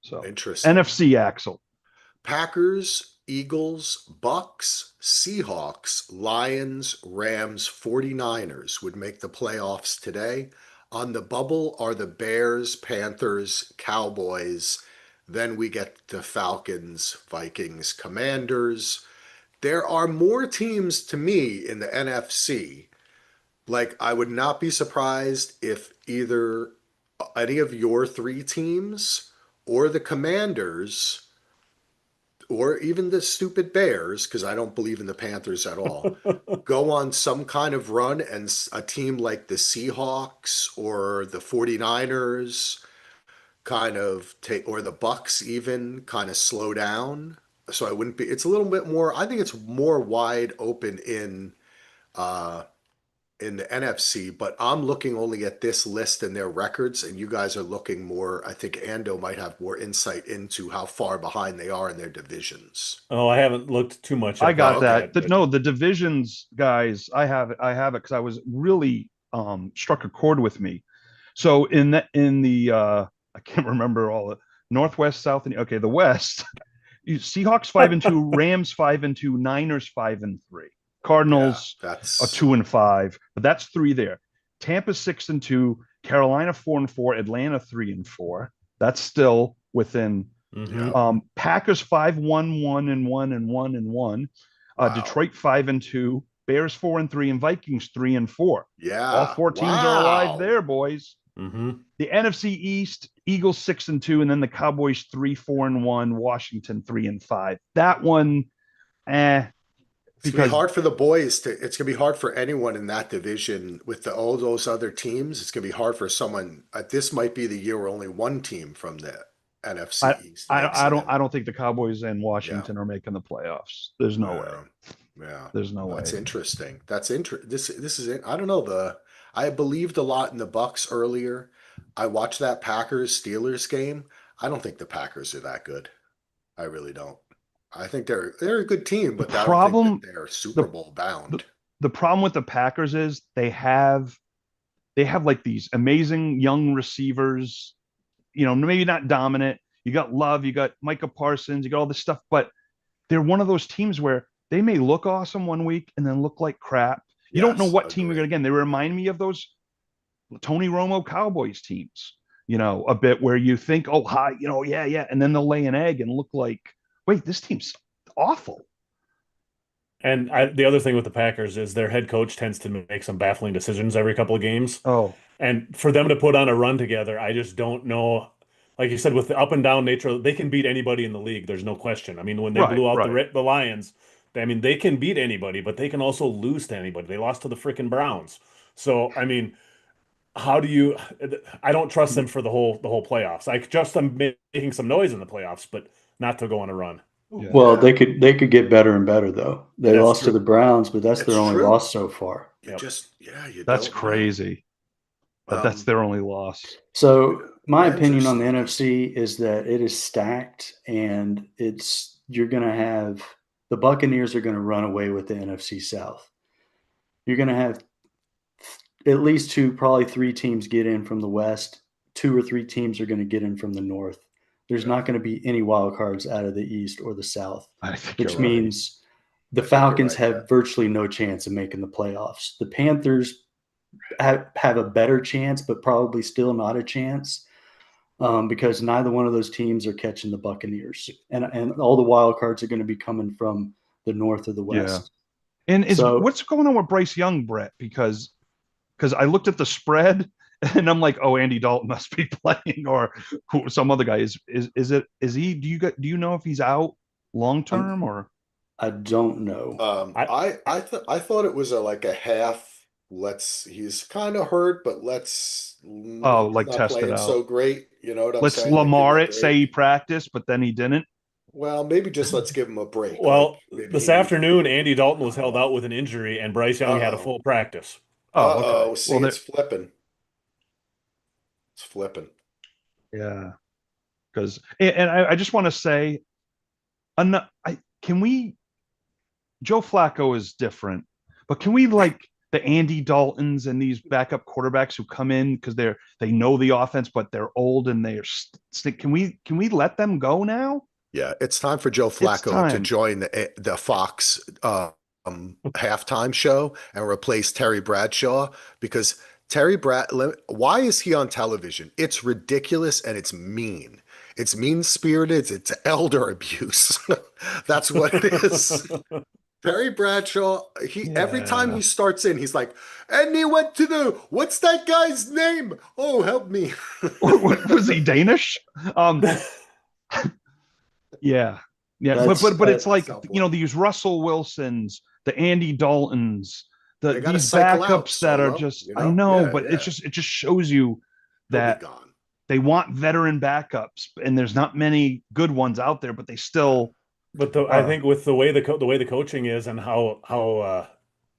So Interesting. NFC, Axel. Packers, Eagles, Bucks, Seahawks, Lions, Rams, 49ers would make the playoffs today. On the bubble are the Bears, Panthers, Cowboys. Then we get the Falcons, Vikings, Commanders. There are more teams to me in the NFC. Like, I would not be surprised if either any of your 3 teams or the Commanders or even the stupid Bears, because I don't believe in the Panthers at all, go on some kind of run, and a team like the Seahawks or the 49ers kind of take, or the Bucks even kind of slow down. So I wouldn't be, it's a little bit more, I think it's more wide open in the NFC, but I'm looking only at this list and their records, and you guys are looking more. I think Ando might have more insight into how far behind they are in their divisions. Oh, I haven't looked too much. I at got that. yet, but- No, the divisions, guys, I have it because I was really struck a chord with me. So in the I can't remember all the Northwest, South, and okay, the West. Seahawks 5-2, Rams 5-2, Niners 5-3, Cardinals Yeah, that's are 2-5, but that's 3 there. Tampa 6-2, Carolina 4-4, Atlanta 3-4. That's still within. Mhm. Packers 5-1-1-1-1. Wow. Detroit 5-2, Bears 4-3, and Vikings 3-4. yeah. All 4 teams are Wow. alive there, boys. Mhm. The NFC East, Eagles 6-2, and then the Cowboys 3-4-1, Washington 3-5. That one, It's gonna be because hard for the boys to. It's gonna be hard for anyone in that division with all those other teams. It's gonna be hard for someone. This might be the year where only one team from the NFC East. makes I it don't in. I don't think the Cowboys and Washington are making the playoffs. There's no way. Yeah. There's no way. That's interesting. That's interesting. This is it. I don't know. I believed a lot in the Bucks earlier. I watched that Packers Steelers game. I don't think the Packers are that good. I really don't. I think they're a good team, but I don't think that they're Super Bowl bound. The problem with the Packers is they have like these amazing young receivers, maybe not dominant. You got Love, you got Micah Parsons, you got all this stuff, but they're one of those teams where they may look awesome one week and then look like crap. You don't know what team you're going to get. They remind me of those Tony Romo Cowboys teams, a bit where you think, oh, hi, yeah. And then they'll lay an egg and look like, wait, this team's awful. And the other thing with the Packers is their head coach tends to make some baffling decisions every couple of games. Oh, And for them to put on a run together, I just don't know. Like you said, with the up and down nature, they can beat anybody in the league. There's no question. I mean, when they blew out the Lions, I mean, they can beat anybody, but they can also lose to anybody. They lost to the freaking Browns. So, I mean, how do you? I don't trust them for the whole playoffs. I trust them making some noise in the playoffs, but not to go on a run. yeah. Well, they could get better and better though. They That's lost true. to the Browns, but that's their It's only true. loss so far. You That's don't know. crazy. That's their only loss. So my Rams are opinion on the sneaky. NFC is that it is stacked, and you're going to have the Buccaneers are going to run away with the NFC South. You're going to have at least 2, probably 3 teams get in from the West. 2 or 3 teams are going to get in from the north. There's not going to be any wild cards out of the east or the south, I think which you're right. means the I think you're Falcons right, have yeah. virtually no chance of making the playoffs. The Panthers have a better chance, but probably still not a chance. Because neither one of those teams are catching the Buccaneers, and all the wild cards are going to be coming from the north or the west. And So- what's going on with Bryce Young, Brett? Because I looked at the spread and I'm like, oh, Andy Dalton must be playing, or some other guy. Is he? Do you know if he's out long term or? I don't know. I thought it was like a half. He's kind of hurt, but he's like not test it playing out. so great. You know what I'm Let's saying? Like, give him Lamar a it. Say break. he practiced, but then he didn't. Well, maybe just let's give him a break. Well, Like, maybe this he needs- afternoon, Andy Dalton was held out with an injury, and Bryce Young had a Uh-oh. full practice. Oh, okay. Uh-oh. See, Well, it's flipping. It's flipping. yeah. Because I just want to say, Joe Flacco is different, but can we like the Andy Daltons and these backup quarterbacks who come in because they know the offense, but they're old and they're can we let them go now? Yeah, it's time for Joe Flacco to time. join the Fox halftime show and replace Terry Bradshaw, because why is he on television? It's ridiculous and it's mean. It's mean-spirited. It's elder abuse. That's what it is. Terry Bradshaw, every time he starts in, he's like, and he went to what's that guy's name? Oh, help me. Was he Danish? Yeah. But it's like, these Russell Wilsons, the Andy Daltons, these backups that are just, I know, but it just shows you that they want veteran backups, and there's not many good ones out there, but they still. But I think with the way the coaching is and how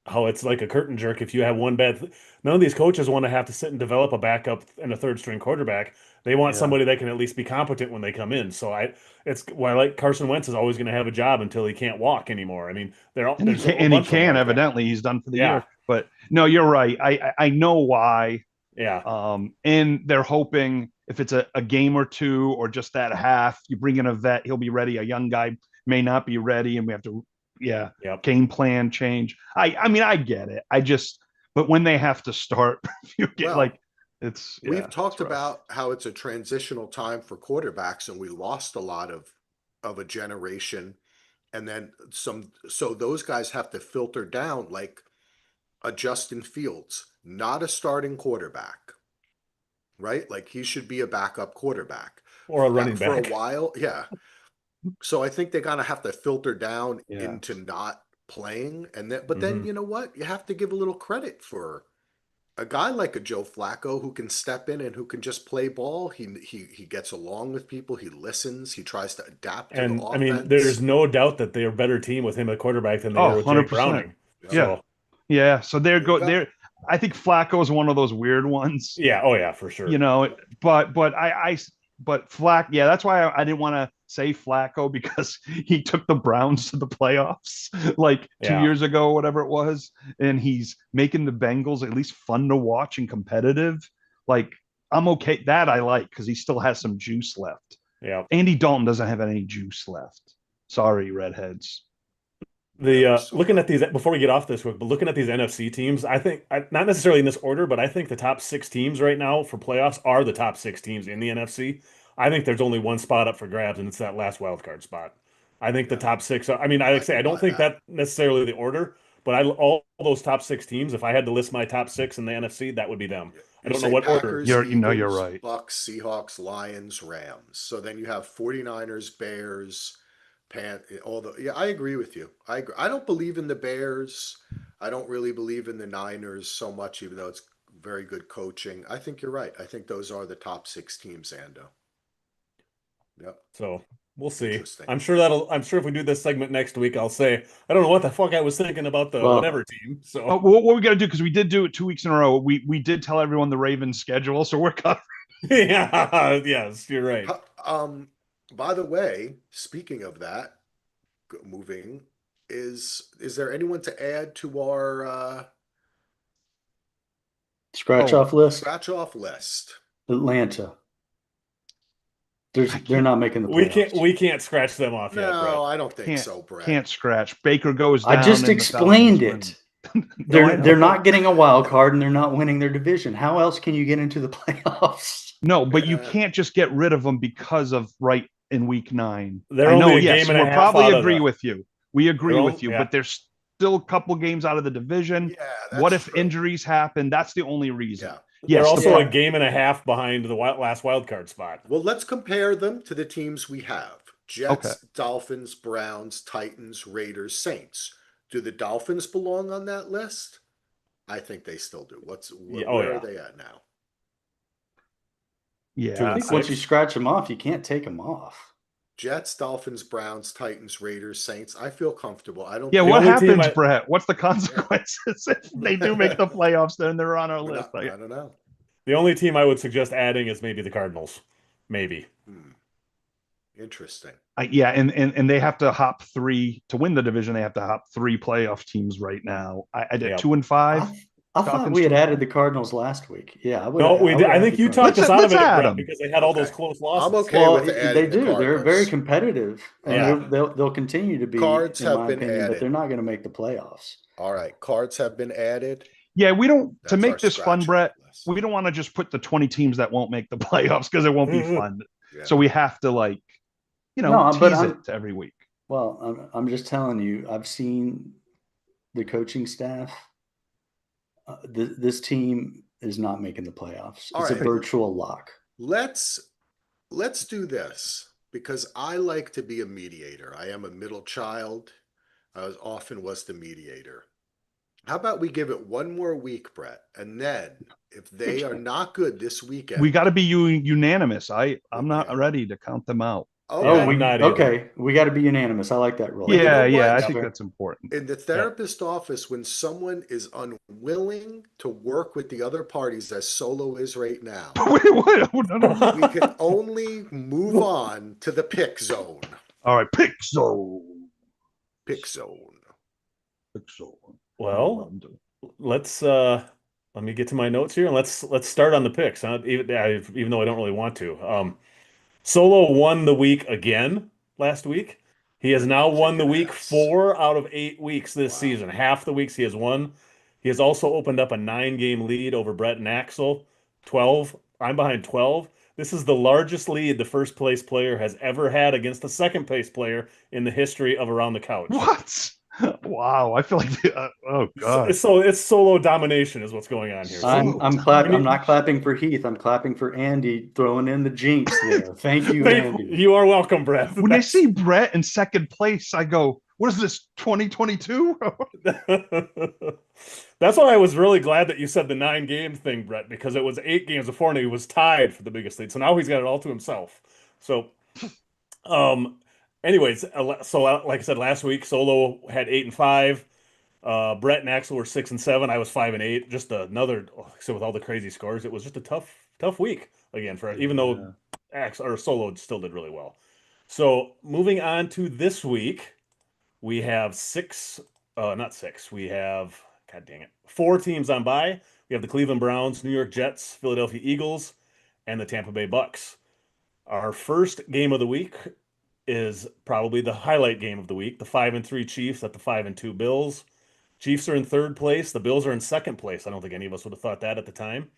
it's like a curtain jerk if you have one none of these coaches want to have to sit and develop a backup and a third string quarterback. They want somebody that can at least be competent when they come in. So it's why, like, Carson Wentz is always going to have a job until he can't walk anymore. I mean, he can evidently. He's done for the year. But no, you're right. I know why. Yeah. And they're hoping if it's a game or two or just that half, you bring in a vet, he'll be ready. A young guy may not be ready, and we have to game plan change. I mean, I get it. But when they have to start, you get we've talked about how it's a transitional time for quarterbacks, and we lost a lot of a generation, and then some. So those guys have to filter down, like a Justin Fields, not a starting quarterback, right? Like, he should be a backup quarterback or a running back for a while. Yeah. So I think they're gonna have to filter down into not playing, but then you know what? You have to give a little credit for a guy like a Joe Flacco who can step in and who can just play ball. He gets along with people. He listens. He tries to adapt to the offense. I mean, there's no doubt that they're a better team with him at quarterback than they were with Jake Browning. Yeah. So there. I think Flacco is one of those weird ones. Yeah. Oh yeah, for sure. But Flacco. Yeah, that's why I didn't want to say Flacco, because he took the Browns to the playoffs like 2 years ago, or whatever it was, and he's making the Bengals at least fun to watch and competitive. Like, I'm okay. That I like, because he still has some juice left. Yeah. Andy Dalton doesn't have any juice left. Sorry, redheads. Looking at these, before we get off this, but looking at these NFC teams, I think, not necessarily in this order, but I think the top 6 teams right now for playoffs are the top 6 teams in the NFC. I think there's only one spot up for grabs, and it's that last wild card spot. I think the top 6. I mean, I don't think that necessarily the order, but all those top 6 teams, if I had to list my top 6 in the NFC, that would be them. I don't know what order. You're right. Bucks, Seahawks, Lions, Rams. So then you have 49ers, Bears, I agree with you. I don't believe in the Bears. I don't really believe in the Niners so much, even though it's very good coaching. I think you're right. I think those are the top 6 teams, Ando. Yep. So we'll see. I'm sure if we do this segment next week, I'll say, I don't know what the fuck I was thinking about the whatever team. So what we got to do, because we did do it 2 weeks in a row. We did tell everyone the Ravens schedule, so we're covered. Yeah. Yes, you're right. By the way, speaking of that, moving, is there anyone to add to our scratch off list? Scratch off list. Atlanta. They're not making the playoffs. We can't scratch them off yet, Brett. No, I don't think Can't so, Brett. can't scratch. Baker goes down. I just and the explained Falcons it. win. No, I know. They're not getting a wild card and they're not winning their division. How else can you get into the playoffs? No, but you Yeah. can't just get rid of them because of right in week 9. They're I know, only a yes, game and a we'll half probably out of agree the- with you. We agree They're with you, yeah. but there's still a couple games out of the division. Yeah, that's What if true. injuries happen? That's the only reason. Yeah. They're Yes, also Yeah. a game and a half behind the last wild card spot. Well, let's compare them to the teams we have. Jets, Okay. Dolphins, Browns, Titans, Raiders, Saints. Do the Dolphins belong on that list? I think they still do. Yeah, where yeah. are they at now? Yeah. I think once you scratch them off, you can't take them off. Jets, Dolphins, Browns, Titans, Raiders, Saints. I feel comfortable. I don't Yeah, think what only team happens, I- Brett? What's the consequences if they do make the playoffs? Then they're on our I list. don't know. The only team I would suggest adding is maybe the Cardinals. Maybe. Interesting. Yeah, and they have to hop 3 to win the division. They have to hop 3 playoff teams right now. I did Yep. 2 and 5. I thought Falcons we had too. added the Cardinals last week. Yeah, I would. No, we did. I think you talked us out of Let's it, add Brett, them. because they had all those Okay. close losses. I'm okay Well, with they adding the do. They're Cardinals. very competitive, and Yeah. they'll continue to be. Cards in have my been opinion, added. but they're not going to make the playoffs. All right. Cards have been added. Yeah, we don't to That's make our this fun, scratch Brett. list. We don't want to just put the 20 teams that won't make the playoffs because it won't be fun. Yeah. So we have to No, but tease I'm- it every week. Well, I'm just telling you. I've seen the coaching staff. This team is not making the playoffs. All It's a right. virtual lock. Let's do this because I like to be a mediator. I am a middle child. I often was the mediator. How about we give it one more week, Brett, and then if they are not good this weekend, We got to be unanimous. I'm not Yeah. ready to count them out. okay. Oh, I'm not either. okay. We got to be unanimous. I like that rule. you know Yeah, what? yeah, I Yeah. think that's important. In the therapist office, when someone is unwilling to work with the other parties, as Solo is right now, Wait, what? No. we can only move on to the pick zone. All right, pick zone. Pick zone. Pick zone. Well, let me get to my notes here and let's start on the picks. Huh? Even though I don't really want to. Solo won the week again last week. He has now won the week Yes. 4 out of 8 weeks this Wow. season. Half the weeks he has won. He has also opened up a 9-game lead over Brett and Axel. 12. I'm behind 12. This is the largest lead the first place player has ever had against the second place player in the history of Around the Couch. What? Wow, I feel like oh god. So it's solo domination is what's going on here. I'm clapping. I'm not clapping for Heath. I'm clapping for Andy throwing in the jinx there. Thank you, Andy. You are welcome, Brett. When I see Brett in second place, I go, "What is this? 2022?" That's why I was really glad that you said the 9-game thing, Brett, because it was 8 games before and he was tied for the biggest lead. So now he's got it all to himself. So, anyways, so like I said last week, Solo had 8 and 5. Brett and Axel were 6 and 7. I was 5 and 8. Just another. So with all the crazy scores, it was just a tough week again for even though Axel or Solo still did really well. So moving on to this week, we have 6. Not 6. We have. God dang it. 4 teams on bye. We have the Cleveland Browns, New York Jets, Philadelphia Eagles, and the Tampa Bay Bucks. Our first game of the week is probably the highlight game of the week. The 5-3 Chiefs at the 5-2 Bills. Chiefs are in 3rd place. The Bills are in 2nd place. I don't think any of us would have thought that at the time.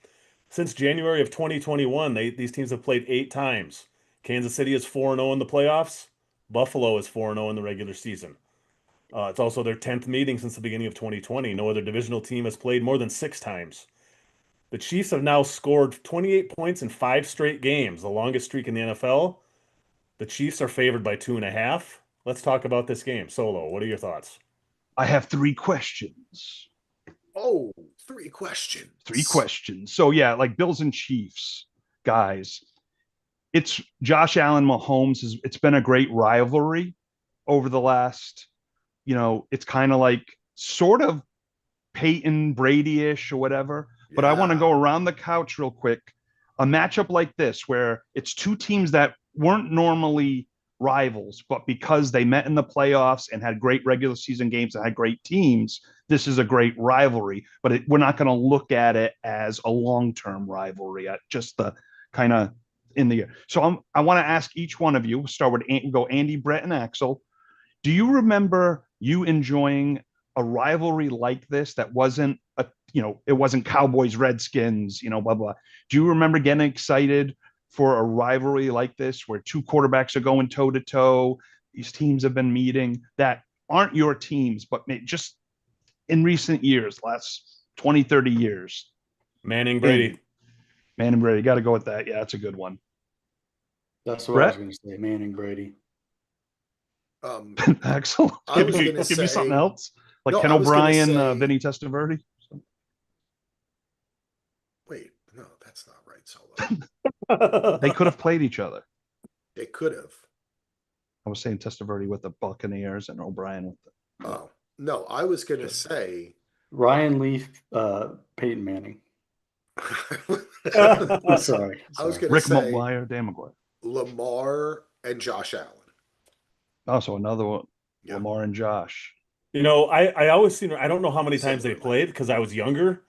Since January of 2021, these teams have played 8 times. Kansas City is 4-0 in the playoffs. Buffalo is 4-0 in the regular season. It's also their 10th meeting since the beginning of 2020. No other divisional team has played more than 6 times. The Chiefs have now scored 28 points in 5 straight games, the longest streak in the NFL. The Chiefs are favored by 2.5. Let's talk about this game. Solo, what are your thoughts? I have 3 questions. Oh, 3 questions. 3 questions. So yeah, like Bills and Chiefs, guys. It's Josh Allen, Mahomes. It's been a great rivalry over the last, it's kind of like sort of Peyton Brady-ish or whatever. But I want to go around the couch real quick. A matchup like this, where it's 2 teams that weren't normally rivals, but because they met in the playoffs and had great regular season games and had great teams, this is a great rivalry. But we're not going to look at it as a long-term rivalry, at just the kind of in the air. So I want to ask each one of you. We'll start with go Andy, Brett, and Axel. Do you remember you enjoying a rivalry like this that wasn't it wasn't Cowboys, Redskins, blah blah. Do you remember getting excited for a rivalry like this where two quarterbacks are going toe to toe? These teams have been meeting that aren't your teams, but just in recent years, last 20, 30 years. Manning, Brady. Manning, Brady. Got to go with that. Yeah, that's a good one. That's what Brett? I was going to say. Manning, Brady. Axel, I was give gonna you say- something else, like No, Ken I was gonna O'Brien, say- Vinny Testaverde. Wait, no, that's not right, Solo. They could have played each other. They could have. I was saying Testaverde with the Buccaneers and O'Brien with the. Oh, no, I was going to say. Ryan Leaf, Peyton Manning. I Sorry. was going to Rick say McGuire, Dan McGuire. Lamar and Josh Allen. Also another one, Yeah. Lamar and Josh. I always seen. I don't know how many times they Similar. played because I was younger,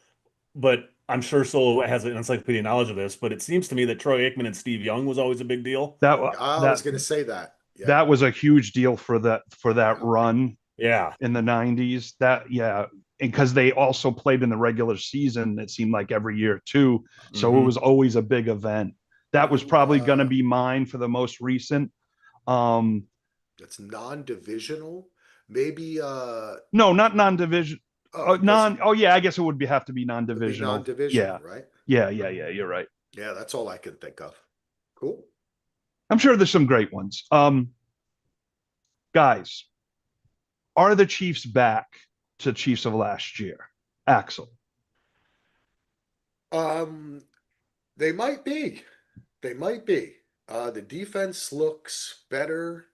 but I'm sure Solo has an encyclopedia knowledge of this. But it seems to me that Troy Aikman and Steve Young was always a big deal. I was going to say that. Yeah. that was a huge deal for that Yeah. run Yeah, in the 90s. And because they also played in the regular season, it seemed like every year too. So it Mhm. was always a big event. That was probably going to be mine for the most recent. It's non-divisional. Maybe No, not non-division. I guess it would have to be non-divisional. non-divisional, right? Yeah. You're right. Yeah, that's all I can think of. Cool. I'm sure there's some great ones. Guys, are the Chiefs back to Chiefs of last year? Axel. They might be. They might be. The defense looks better,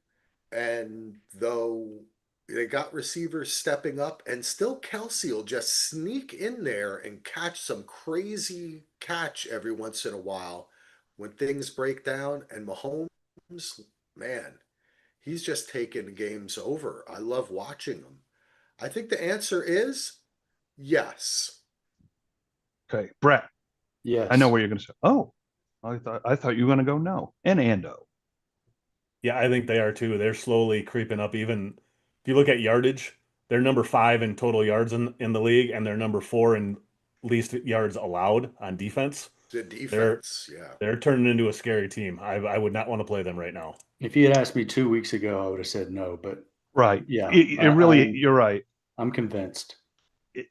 and though they got receivers stepping up, and still Kelsey will just sneak in there and catch some crazy catch every once in a while when things break down. And Mahomes, man, he's just taking games over. I love watching him. I think the answer is yes. Okay, Brett. Yes. I know where you're going to say. Oh, I thought you were going to go no. And Ando. yeah, I think they are too. They're slowly creeping up. Even if you look at yardage, they're number 5 in total yards in the league, and they're number 4 in least yards allowed on defense. The defense, They're turning into a scary team. I would not want to play them right now. If you had asked me 2 weeks ago, I would have said no. But Right. Yeah, It really, you're right. I'm convinced.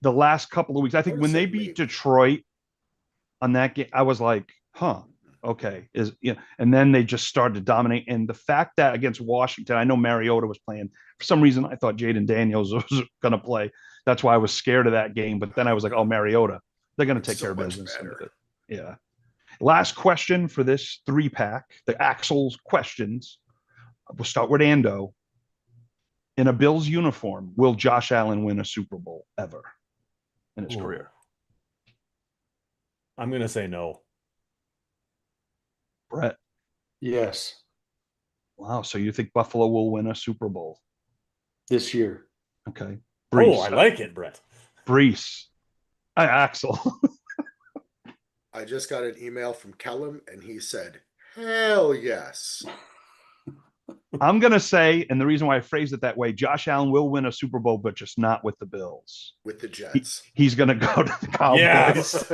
The last couple of weeks, I think Or when they say beat maybe. Detroit on that game, I was like, okay. And then they just started to dominate. And the fact that against Washington, I know Mariota was playing. For some reason, I thought Jaden Daniels was going to play. That's why I was scared of that game. But then I was like, oh, Mariota, they're going to take So care of much business. better. Yeah. Last question for this 3-pack, the Axel's questions. We'll start with Ando. In a Bills uniform, will Josh Allen win a Super Bowl ever in his Ooh. career? I'm going to say no. Brett. Yes. Wow. So you think Buffalo will win a Super Bowl? This year. Okay. Oh, I like it, Brett. Brees. Axel. I just got an email from Kellum, and he said, hell yes. I'm going to say, and the reason why I phrased it that way, Josh Allen will win a Super Bowl, but just not with the Bills. With the Jets. He's going to go to the Cowboys, Yes.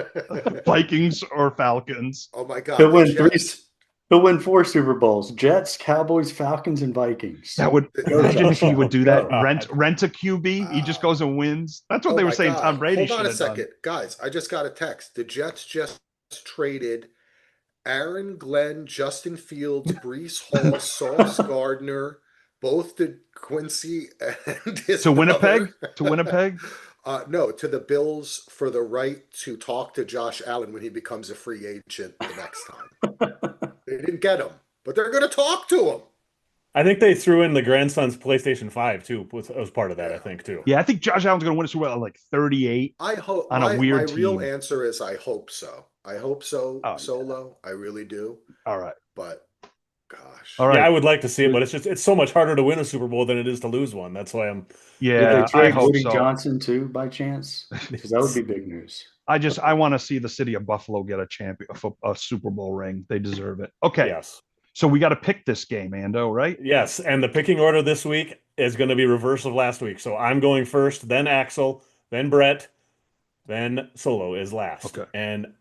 Vikings, or Falcons. Oh my God. He'll the win Jets. He'll win 4 Super Bowls: Jets, Cowboys, Falcons, and Vikings. That would Go imagine if he would do that. God. Rent a QB. He just Wow. goes and wins. That's what Oh they were my saying. God. Tom Brady Hold should on a have done. second. Guys, I just got a text. The Jets just traded Aaron Glenn, Justin Fields, Brees Hall, Sauce Gardner, both to Quincy and his To Winnipeg? brother. To Winnipeg? No, to the Bills for the right to talk to Josh Allen when he becomes a free agent the next time. They didn't get him, but they're going to talk to him. I think they threw in the grandson's PlayStation 5 too. Was part of that, I think too. Yeah, I think Josh Allen's going to win a Super Bowl at like 38. I hope. On a weird my real team. answer is I hope so. I hope so, Oh, yeah. Solo. I really do. All right. But Gosh. All right. Yeah, I would like to see it, but it's so much harder to win a Super Bowl than it is to lose one. That's why Would Yeah, they I trade hope Woody so. Johnson too, by chance? Because that would be big news. I want to see the city of Buffalo get a Super Bowl ring. They deserve it. Okay. Yes. So we got to pick this game, Ando, right? Yes, and the picking order this week is going to be reverse of last week. So I'm going first, then Axel, then Brett, then Solo is last. Okay. And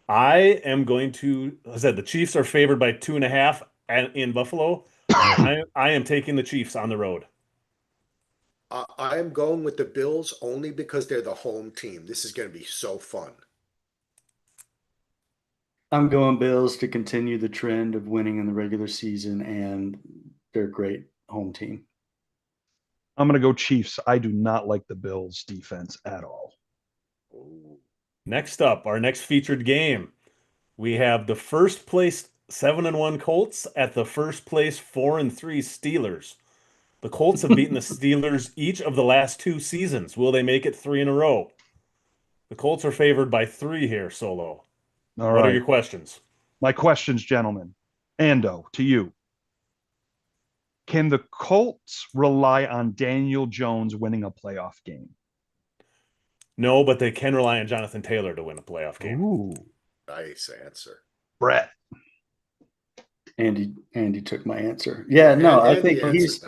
I am going to, as I said, the Chiefs are favored by 2.5 in Buffalo. I am taking the Chiefs on the road. I am going with the Bills only because they're the home team. This is going to be so fun. I'm going Bills to continue the trend of winning in the regular season, and they're a great home team. I'm going to go Chiefs. I do not like the Bills defense at all. Next up, our next featured game, we have the first place 7-1 Colts at the first place 4-3 Steelers. The Colts have beaten the Steelers each of the last 2 seasons. Will they make it 3 in a row? The Colts are favored by 3 here, Solo. All What right. are your questions? My questions, gentlemen. Ando, to you. Can the Colts rely on Daniel Jones winning a playoff game? No, but they can rely on Jonathan Taylor to win a playoff game. Ooh. Nice answer. Brett. Andy took my answer. Yeah, no, I think he's.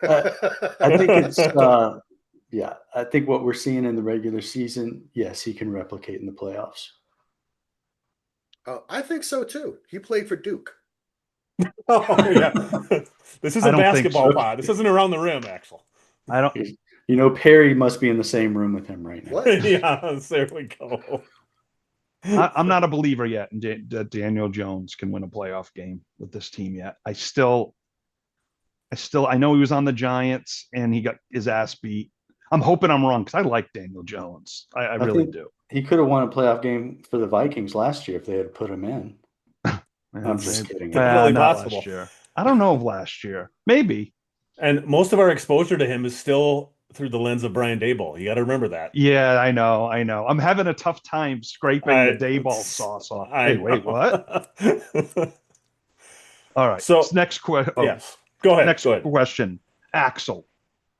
I think it's. Yeah, I think what we're seeing in the regular season, yes, he can replicate in the playoffs. I think so too. He played for Duke. Oh yeah, this is I a don't think basketball so. pod. This isn't around the rim, Axel. I don't. You know, Perry must be in the same room with him right now. What? Yeah, there we go. I'm not a believer yet in that Daniel Jones can win a playoff game with this team yet. I know he was on the Giants and he got his ass beat. I'm hoping I'm wrong because I like Daniel Jones. I really do. He could have won a playoff game for the Vikings last year if they had put him in. I'm just kidding. Definitely not possible. last year. I don't know of last year. Maybe. And most of our exposure to him is still through the lens of Brian Daboll. You got to remember that. Yeah, I know. I'm having a tough time scraping the Dayball sauce off. Hey, wait, what? All right. So next question. Yes. Go ahead. Next Go ahead. question. Axel,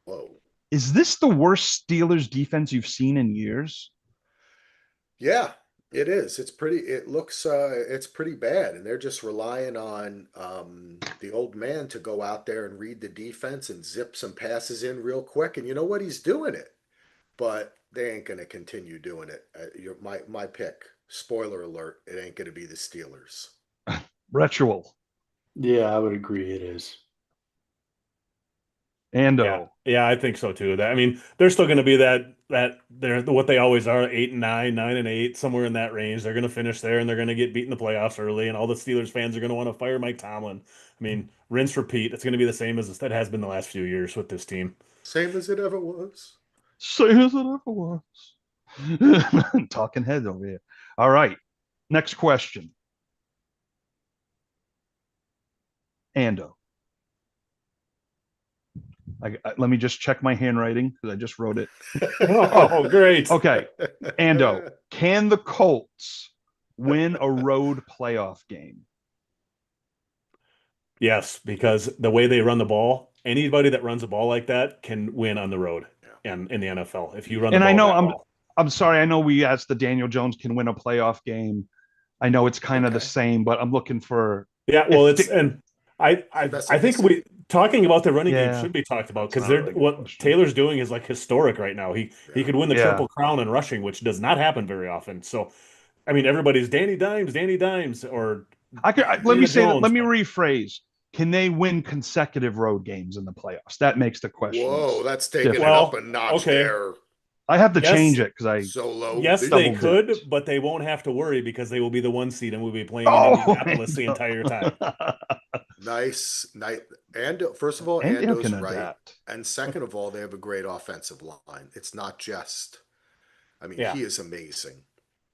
Whoa. is this the worst Steelers defense you've seen in years? Yeah, it is. It's pretty bad. And they're just relying on the old man to go out there and read the defense and zip some passes in real quick. And you know what? He's doing it. But they ain't going to continue doing it. My pick, spoiler alert, it ain't going to be the Steelers. Ritual. Yeah, I would agree it is. Ando. Yeah, I think so too. I mean, they're still going to be that they're what they always are, 8-9, 9-8, somewhere in that range. They're going to finish there, and they're going to get beat in the playoffs early, and all the Steelers fans are going to want to fire Mike Tomlin. I mean, rinse, repeat. It's going to be the same as that has been the last few years with this team. Same as it ever was. Same as it ever was. Talking head over here. All right. Next question. Ando. Let me just check my handwriting because I just wrote it. Oh, great. Okay. Ando, can the Colts win a road playoff game? Yes, because the way they run the ball, anybody that runs a ball like that can win on the road and in the NFL. If you run the ball I know that well. I'm sorry. I know we asked the Daniel Jones can win a playoff game. I know it's kind of the same, but I'm looking for. Yeah, well, I think we talking about the running game Yeah. should be talked about because It's not a really good what question. Taylor's doing is like historic right now. He could win the Yeah. Triple Crown in rushing, which does not happen very often. So, I mean, everybody's Danny Dimes, or Let me Jones, let me but- rephrase. Can they win consecutive road games in the playoffs? That makes the question. Whoa, that's taking it Well, up a notch okay. there. I have to Yes. change it because I. Solo. yes, double they could, digits. but they won't have to worry because they will be the 1 seed and we'll be playing in Oh, Indianapolis the entire time. Nice. And first of all, Ando Ando's can right. adapt. And second of all, they have a great offensive line. It's not just, Yeah. he is amazing.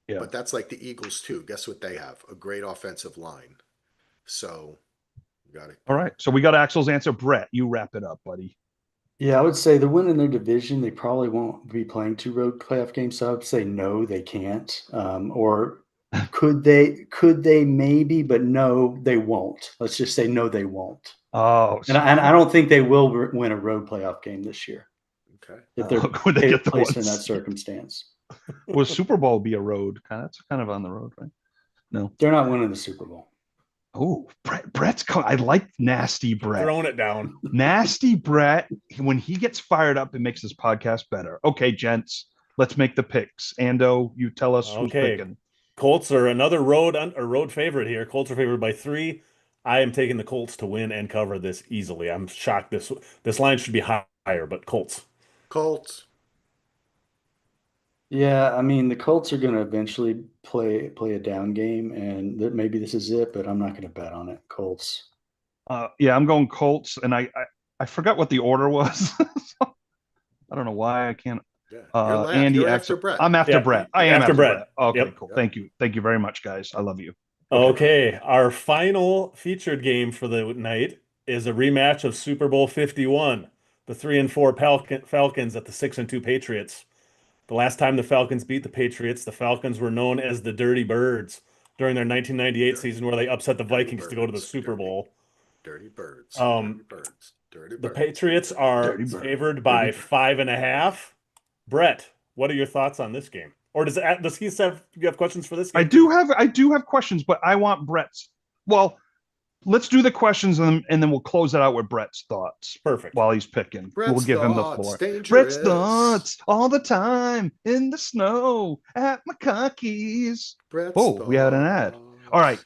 Yeah. But that's like the Eagles too. Guess what they have? A great offensive line. So, you got it. All right. So we got Axel's answer. Brett, you wrap it up, buddy. Yeah, I would say the win in their division, they probably won't be playing 2 road playoff games. So I would say no, they can't. Or Could they maybe, but no, they won't. Let's just say no, they won't. Oh, And I don't think they will win a road playoff game this year Okay. if they're when they get the placed in one that seed. circumstance. Will Super Bowl be a road? That's kind of on the road, right? No. They're not winning the Super Bowl. Oh, Brett's I like nasty Brett. Throwing it down. Nasty Brett, when he gets fired up, it makes this podcast better. Okay, gents, let's make the picks. Ando, you tell us who's Okay. picking. Colts are another road favorite here. Colts are favored by 3. I am taking the Colts to win and cover this easily. I'm shocked this line should be higher, but Colts. Colts. Yeah, I mean the Colts are going to eventually play a down game, and maybe this is it, but I'm not going to bet on it. Colts. Yeah, I'm going Colts, and I forgot what the order was. I don't know why I can't. Yeah. Andy, you're after Brett. I'm after Yeah, Brett. I am after after Brett. Okay, Yep. cool. Thank you very much, guys. I love you. Okay, our final featured game for the night is a rematch of Super Bowl 51, the 3-4 Falcons at the 6-2 Patriots. The last time the Falcons beat the Patriots, the Falcons were known as the Dirty Birds during their 1998 season, where they upset the Vikings to go to the Super Bowl. Dirty Birds. Um, Dirty Birds. The Patriots are favored by 5.5. Brett, what are your thoughts on this game? Or does he have you have questions for this game? I do have questions, but I want Brett's. Well, let's do the questions and then we'll close it out with Brett's thoughts. Perfect. While he's picking. We'll give him the floor. Dangerous. Brett's thoughts all the time in the snow at McConkey's. We had an ad. All right.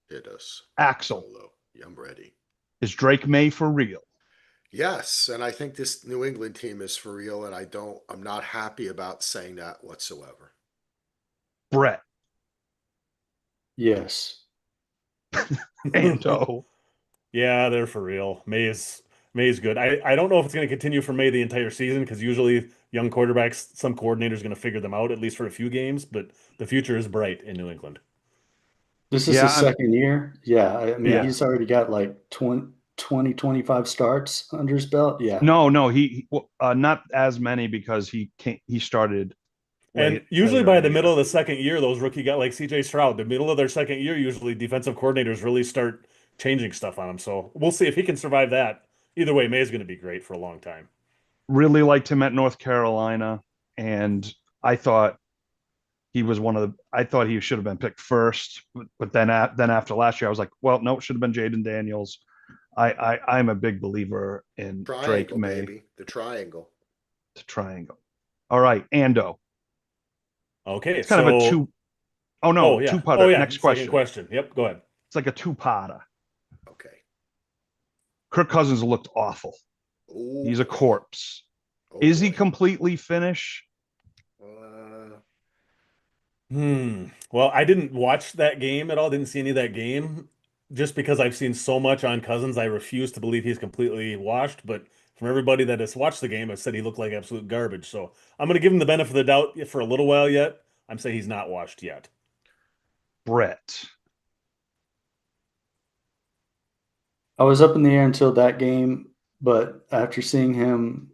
Hit us. Axel. I'm ready. Is Drake May for real? Yes, and I think this New England team is for real, and I'm not happy about saying that whatsoever. Brett. Yes. Ando. Yeah, they're for real. May is good. I don't know if it's going to continue for May the entire season, because usually young quarterbacks, some coordinator's going to figure them out at least for a few games, but the future is bright in New England. This is his second year. Yeah, I mean he's already got like 20, 25 starts under his belt. Yeah. No, he not as many because he started. And usually by the middle of the second year, those rookie guys like CJ Stroud, the middle of their second year, usually defensive coordinators really start changing stuff on him. So we'll see if he can survive that. Either way, May is going to be great for a long time. Really liked him at North Carolina, and I thought he was I thought he should have been picked first, but then after last year, I was like, well, no, it should have been Jaden Daniels. I'm a big believer in Drake May. Baby. The triangle. All right, Ando. Okay, it's kind of a two. Oh no, two-putter. Oh, yeah. Next question. Yep, go ahead. It's like a two-parter. Okay. Kirk Cousins looked awful. Ooh. He's a corpse. Is he completely finished? Well, I didn't watch that game at all. Didn't see any of that game. Just because I've seen so much on Cousins, I refuse to believe he's completely washed. But from everybody that has watched the game, I've said he looked like absolute garbage. So I'm going to give him the benefit of the doubt for a little while yet. I'm saying he's not washed yet. Brett. I was up in the air until that game, but after seeing him,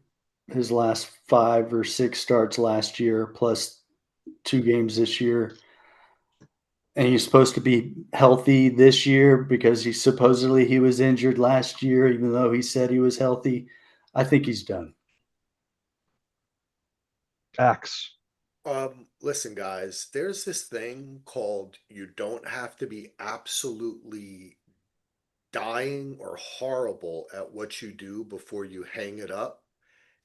his last 5 or 6 starts last year, plus 2 games this year, and he's supposed to be healthy this year because he was injured last year, even though he said he was healthy. I think he's done. Axe. Listen, guys, there's this thing called you don't have to be absolutely dying or horrible at what you do before you hang it up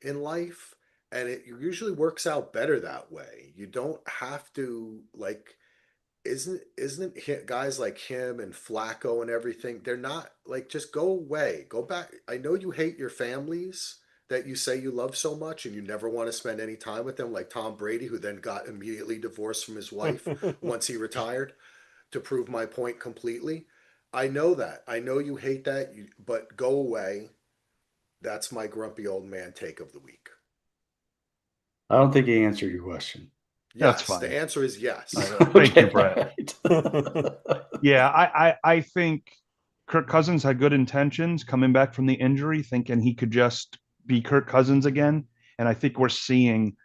in life. And it usually works out better that way. You don't have to isn't guys like him and Flacco and everything, they're not just go away, go back. I know you hate your families that you say you love so much and you never want to spend any time with them, like Tom Brady, who then got immediately divorced from his wife once he retired, to prove my point completely. I know that. I know you hate that, but go away. That's my grumpy old man take of the week. I don't think he answered your question. Yes, that's fine. The answer is yes. Thank you, Brett. Yeah, I think Kirk Cousins had good intentions coming back from the injury, thinking he could just be Kirk Cousins again. And I think we're seeing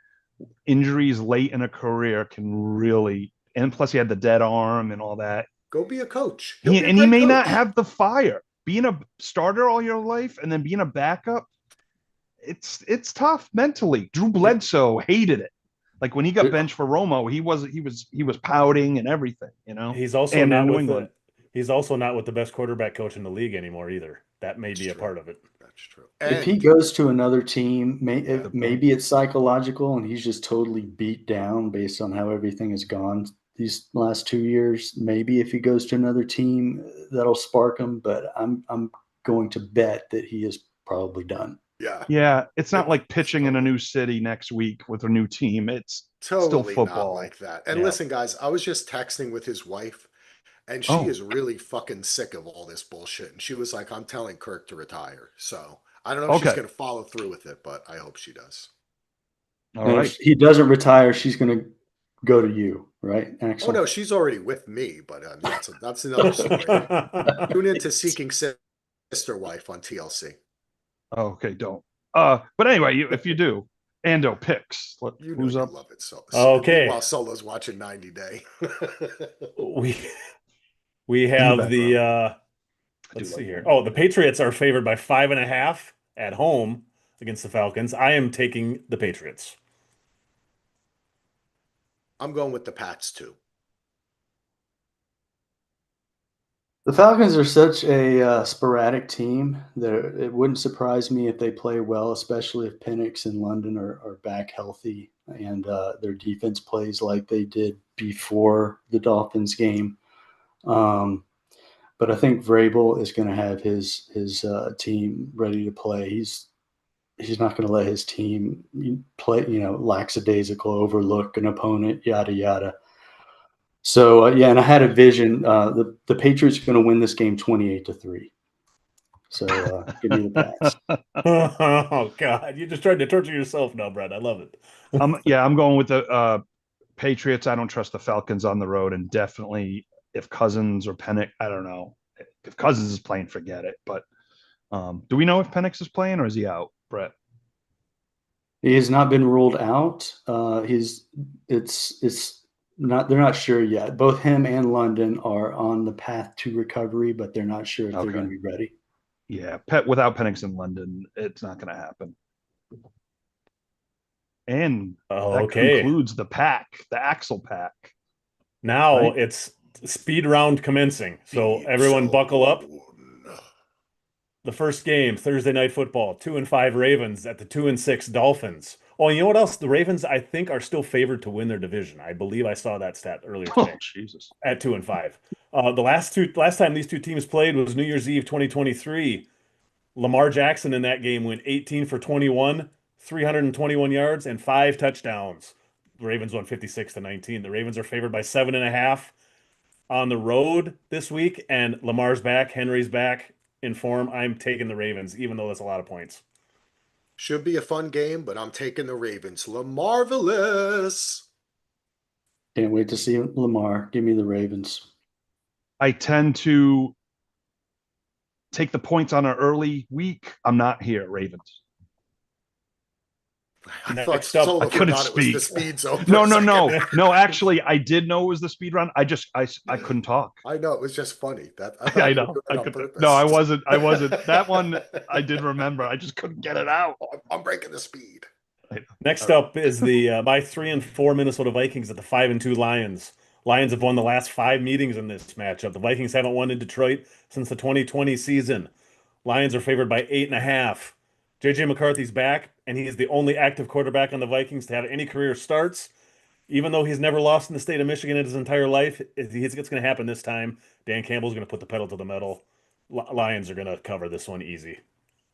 injuries late in a career can really and plus he had the dead arm and all that. Go be a coach. He'll He, be a and he great may not coach. have the fire. Being a starter all your life and then being a backup, it's tough mentally. Drew Bledsoe hated it. Like when he got benched for Romo, he was pouting and everything, He's also and not in New with England. he's also not with the best quarterback coach in the league anymore either. That may be a part of it. That's true. If he And goes to another team, Good maybe it's psychological and he's just totally beat down based on how everything has gone these last 2 years. Maybe if he goes to another team, that'll spark him. But I'm going to bet that he is probably done. yeah, it's not like pitching in a new city next week with a new team. It's still totally not football. like that. And Yeah. listen, guys, I was just texting with his wife, and she Oh. is really fucking sick of all this bullshit. And she was like, I'm telling Kirk to retire. So I don't know if she's Okay. going to follow through with it, but I hope she does. All And right. if he doesn't retire, she's going to go to you, right, Axel? Oh, no, she's already with me, but that's another story. Tune into Seeking Sister Wife on TLC. Oh, okay, don't. But anyway, if you do, Ando picks. You know Who's you up? love it. So Okay. While Solo's watching 90 Day. we In the have background. let's see here. Oh, the Patriots are favored by 5.5 at home against the Falcons. I am taking the Patriots. I'm going with the Pats too. The Falcons are such a sporadic team that it wouldn't surprise me if they play well, especially if Penix and London are back healthy and their defense plays like they did before the Dolphins game. But I think Vrabel is going to have his team ready to play. He's not going to let his team play, lackadaisical, overlook an opponent, yada yada. So yeah, and I had a vision. The Patriots are going to win this game 28-3. So give me the Pats. Oh God, you just tried to torture yourself now, Brad. I love it. I'm going with the Patriots. I don't trust the Falcons on the road, and definitely if Cousins or Penix, I don't know. If Cousins is playing, forget it. But do we know if Penix is playing or is he out, Brett? He has not been ruled out. It's not. They're not sure yet. Both him and London are on the path to recovery, but they're not sure if they're going to be ready. Yeah, without Penix in London, it's not going to happen. And that concludes the pack, the Axel pack. Now right? it's speed round commencing. So everyone buckle up. The first game, Thursday Night Football, 2-5 Ravens at the 2-6 Dolphins. Oh, you know what else? The Ravens, I think, are still favored to win their division. I believe I saw that stat earlier today. Oh, Jesus. At 2-5. The last time these two teams played was New Year's Eve 2023. Lamar Jackson in that game went 18 for 21, 321 yards, and 5 touchdowns. The Ravens won 56-19. The Ravens are favored by 7.5 on the road this week, and Lamar's back, Henry's back in form. I'm taking the Ravens, even though that's a lot of points. Should be a fun game, but I'm taking the Ravens. Lamarvelous. Can't wait to see Lamar. Give me the Ravens. I tend to take the points on an early week. I'm not here, Ravens. I thought Solo I couldn't forgot speak. it was the speed zone. No. Actually, I did know it was the speed run. I couldn't talk. I know, it was just funny. I know. I wasn't. That one I did remember. I just couldn't get it out. I'm breaking the speed. Next up is the my 3-4 Minnesota Vikings at the 5-2 Lions. Lions have won the last 5 meetings in this matchup. The Vikings haven't won in Detroit since the 2020 season. Lions are favored by 8.5. JJ McCarthy's back, and he is the only active quarterback on the Vikings to have any career starts. Even though he's never lost in the state of Michigan in his entire life, it's going to happen this time. Dan Campbell's going to put the pedal to the metal. Lions are going to cover this one easy,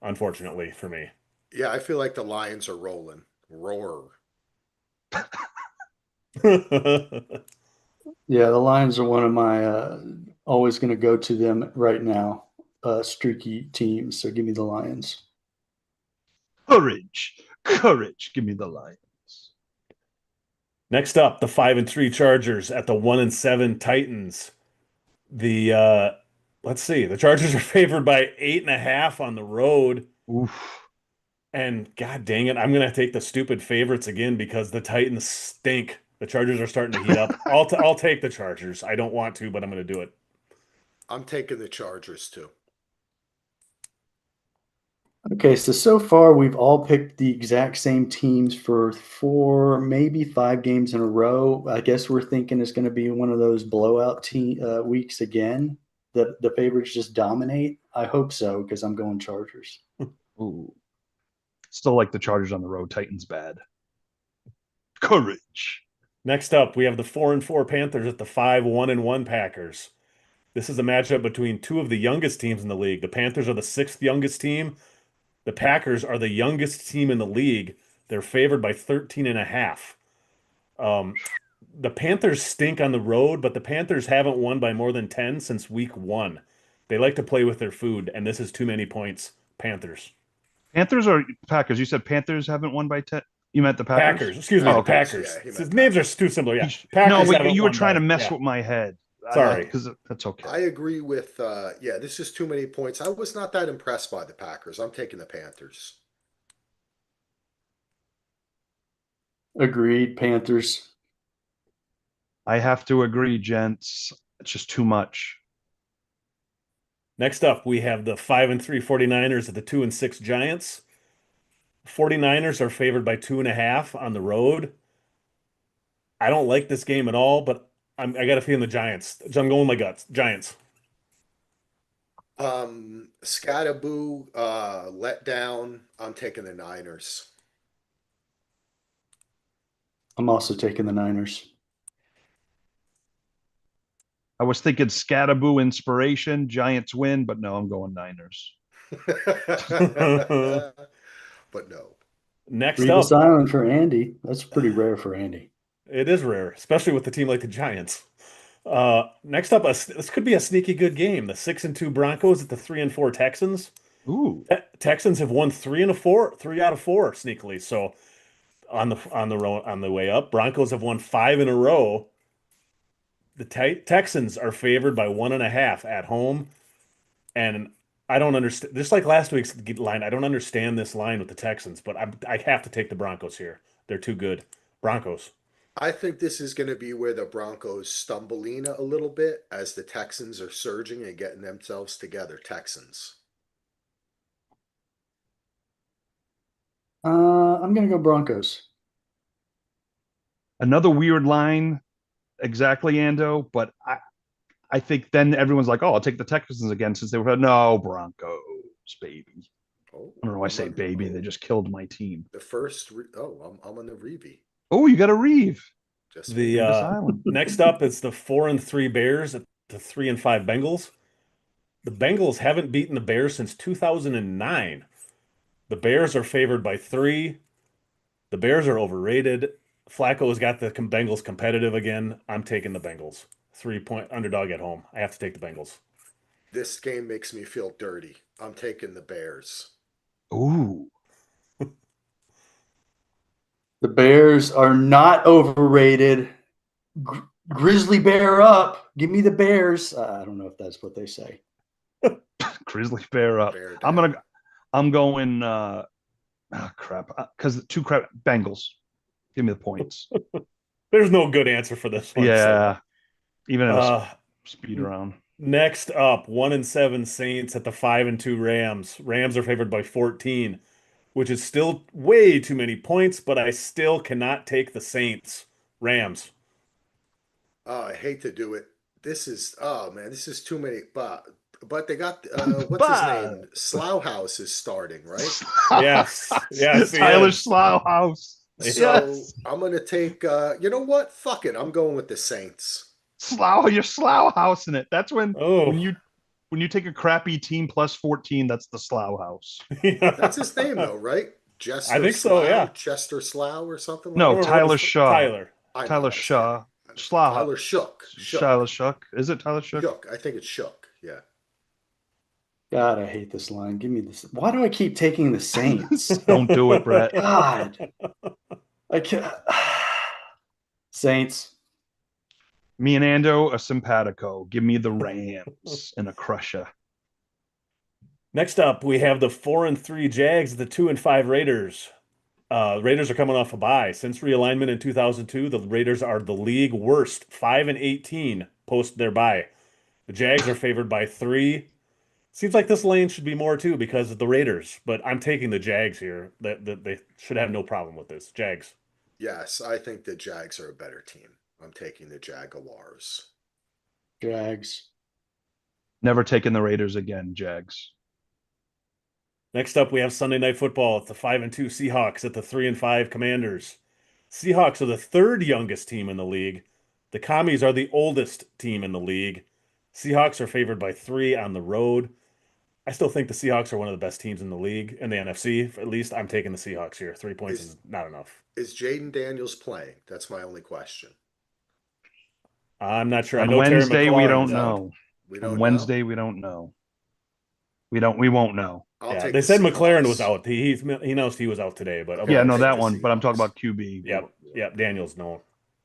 unfortunately for me. Yeah, I feel like the Lions are rolling. Roar. Yeah, the Lions are one of my always going to go to them right now. Streaky teams. So give me the Lions. Courage. Give me the Lions. Next up, the 5-3 Chargers at the 1-7 Titans. Let's see, the Chargers are favored by 8.5 on the road. Oof. And God dang it, I'm gonna take the stupid favorites again because the Titans stink. The Chargers are starting to heat up. I'll take the Chargers. I don't want to, but I'm going to do it. I'm taking the Chargers too. Okay, so far we've all picked the exact same teams for 4, maybe 5 games in a row. I guess we're thinking it's going to be one of those blowout weeks again. The favorites just dominate. I hope so because I'm going Chargers. Ooh. Still like the Chargers on the road. Titans bad. Courage. Next up, we have the 4-4 Panthers at the 5-1-1 Packers. This is a matchup between two of the youngest teams in the league. The Panthers are the 6th youngest team. The Packers are the youngest team in the league. They're favored by 13.5. The Panthers stink on the road, but the Panthers haven't won by more than 10 since week 1. They like to play with their food, and this is too many points. Panthers. Panthers or Packers? You said Panthers haven't won by 10. You meant the Packers? Excuse me, Oh, the okay. Packers. Yeah, His names are too similar. Yeah, No, Packers wait, haven't you were won trying by- to mess yeah. with my head. Sorry. Because that's okay. I agree with, this is too many points. I was not that impressed by the Packers. I'm taking the Panthers. Agreed, Panthers. I have to agree, gents. It's just too much. Next up, we have the 5-3 49ers at the 2-6 Giants. 49ers are favored by 2.5 on the road. I don't like this game at all, but I got a feeling the Giants. I'm going with my guts. Giants. Scatterboo, let down. I'm taking the Niners. I'm also taking the Niners. I was thinking Scatterboo inspiration, Giants win, but no, I'm going Niners. But no. Next Read up, the silent for Andy. That's pretty rare for Andy. it is rare, especially with a team like the Giants. Next up, this could be a sneaky good game. The 6-2 Broncos at the 3-4 Texans. Ooh. Texans have won 3 out of 4 sneakily. So on the way up, Broncos have won 5 in a row. The Texans are favored by 1.5 at home, and I don't understand. Just like last week's line, I don't understand this line with the Texans, but I have to take the Broncos here. They're too good. Broncos. I think this is going to be where the Broncos stumbling a little bit as the Texans are surging and getting themselves together. Texans. I'm going to go Broncos. Another weird line, exactly, Ando, but I think then everyone's like, oh, I'll take the Texans again since they were no Broncos, baby. Oh, I don't know why I say baby. They just killed my team. the first. I'm on the Reeve. Oh, you got a Reeve. Just The Island. next up is the 4-3 Bears at the 3-5 Bengals. The Bengals haven't beaten the Bears since 2009. The Bears are favored by 3. The Bears are overrated. Flacco's got the Bengals competitive again. I'm taking the Bengals. 3-point underdog at home. I have to take the Bengals. this game makes me feel dirty. I'm taking the Bears. Ooh. The Bears are not overrated. Grizzly Bear up. Give me the Bears. I don't know if that's what they say. Grizzly bear up. Bear I'm down. going crap. Because Bengals. Give me the points. There's no good answer for this one. Yeah. Even in a So. speed round. Next up, 1-7 Saints at the 5-2 Rams. Rams are favored by 14, which is still way too many points, but I still cannot take the Saints. Rams. Oh, I hate to do it. This is this is too many. But they got what's his name? Sloughhouse is starting, right? Yes. Yes. Tyler yes. Sloughhouse. So Yes. I'm gonna take. You know what? Fuck it. I'm going with the Saints. You're Sloughhouse in it. That's when Oh. when you take a crappy team plus 14, that's the Sloughhouse. That's his name, though, right? Jester I think so, Slough, yeah. Chester Slough or something. No, like that? Tyler Shaw. Tyler. I know Tyler how to say Shaw. it. Slough. Tyler Shook. Tyler Shook. Is it Tyler Shook? Shook. I think it's Shook. Yeah. God, I hate this line. Give me this. Why do I keep taking the Saints? Don't do it, Brett. God. I can't. Saints. Me and Ando, a simpatico. Give me the Rams and a crusher. Next up, we have the 4-3 Jags, the 2-5 Raiders. Raiders are coming off a bye. Since realignment in 2002, the Raiders are the league worst, 5-18 post their bye. The Jags are favored by 3. Seems like this lane should be more too because of the Raiders, but I'm taking the Jags here. That they should have no problem with this. Jags. Yes, I think the Jags are a better team. I'm taking the Jaguars. Jags. Never taking the Raiders again, Jags. Next up, we have Sunday Night Football. It's the 5-2 Seahawks at the 3-5 Commanders. Seahawks are the third youngest team in the league. The Commies are the oldest team in the league. Seahawks are favored by 3 on the road. I still think the Seahawks are one of the best teams in the league, in the NFC. At least I'm taking the Seahawks here. 3 points is not enough. Is Jaden Daniels playing? That's my only question. I'm not sure. I On know Terry Wednesday, we McLaurin don't is out. know. We don't On know? Wednesday, we don't know. We won't know. I'll Yeah, take they the said McLaren was Seahawks. out. He announced he was out today, but Okay. Yeah, I'll no, take that the one. But I'm talking Seahawks. about QB. Yep. Daniels, no.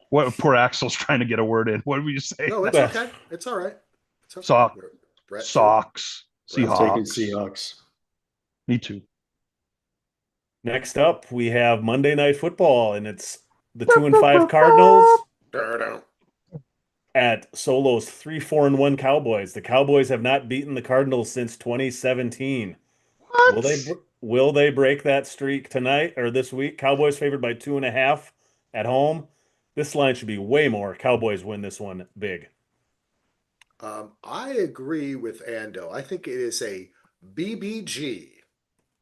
What poor Axel's trying to get a word in. What were you saying? No, it's okay. It's all right. It's okay. Sock. Brett, too. Socks. I'm I'm taking Seahawks. Seahawks. Me too. Next up, we have Monday Night Football, and it's the 2-5 Cardinals Dun-dun. at Solo's 3-4-1 Cowboys. The Cowboys have not beaten the Cardinals since 2017. What? Will they break that streak tonight or this week? Cowboys favored by 2.5 at home. This line should be way more. Cowboys win this one big. I agree with Ando. I think it is a BBG.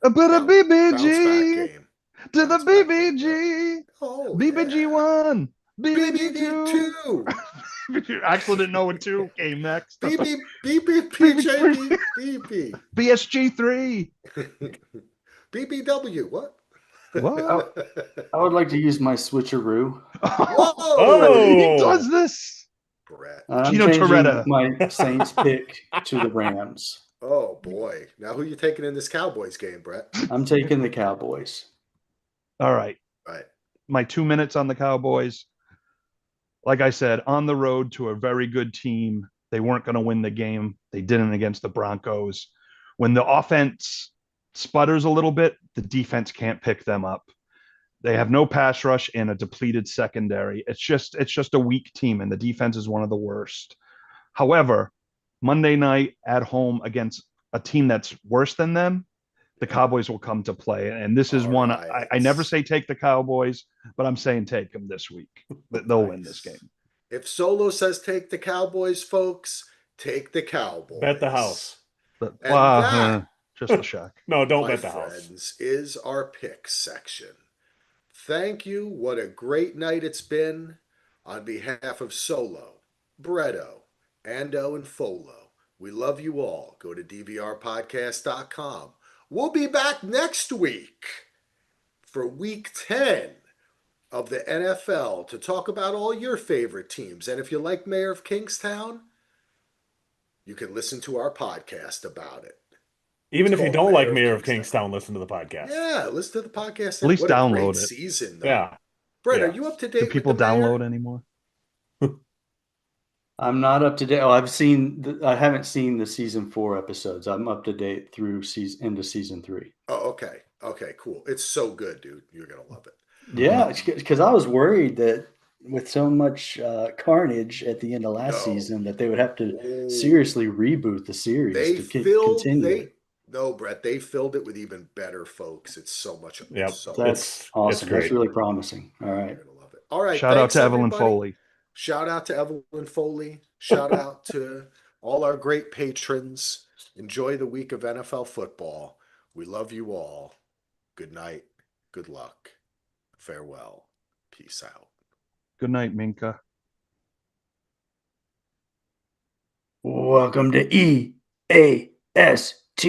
A bit of Bounce back BBG game. to the Bounce back game. BBG. Oh, BBG yeah. 1. BBG 2. BBG2. Axel didn't know what 2 came next. BB, BB, BB, BSG 3. BBW. What? What? I would like to use my switcheroo. Whoa! He does this. Brett. I'm Gino changing Torretta. my Saints pick to the Rams. Oh boy. Now who you taking in this Cowboys game, Brett? I'm taking the Cowboys. All right. Right. My 2 minutes on the Cowboys. Like I said, on the road to a very good team. They weren't going to win the game. They didn't against the Broncos. When the offense sputters a little bit, the defense can't pick them up. They have no pass rush and a depleted secondary. It's just a weak team, and the defense is one of the worst. However, Monday night at home against a team that's worse than them, the Cowboys will come to play. And this is All one right. I never say take the Cowboys, but I'm saying take them this week. They'll win this game. If Solo says take the Cowboys, folks, take the Cowboys. Bet the house. But, And that- just a shock. No, don't my bet the house. friends, is our picks section. Thank you. What a great night it's been. On behalf of Solo, Bretto, Ando, and Folo, we love you all. Go to dvrpodcast.com. We'll be back next week for week 10 of the NFL to talk about all your favorite teams. And if you like Mayor of Kingstown, you can listen to our podcast about it. Even if you don't like Mayor of Kingstown. Kingstown, listen to the podcast. Yeah, listen to the podcast. At least What a download great it. season, though. Yeah. Brett, Yeah. are you up to date? Do people with the Mayor? download anymore? I'm not up to date. Oh, I haven't seen the season 4 episodes. I'm up to date through into season 3. Oh, okay. Okay, cool. It's so good, dude. You're going to love it. Yeah, because I was worried that with so much carnage at the end of last No. season that they would have to Oh. seriously reboot the series They to filled continue. No, Brett, they filled it with even better folks. It's so much. Yep. So That's awesome. great. That's really promising. All right. You're going to love it. All right. Shout out thanks, to Evelyn everybody. Foley. Shout out to Evelyn Foley. Shout out to all our great patrons. Enjoy the week of NFL football. We love you all. Good night. Good luck. Farewell. Peace out. Good night, Minka. Welcome to EAS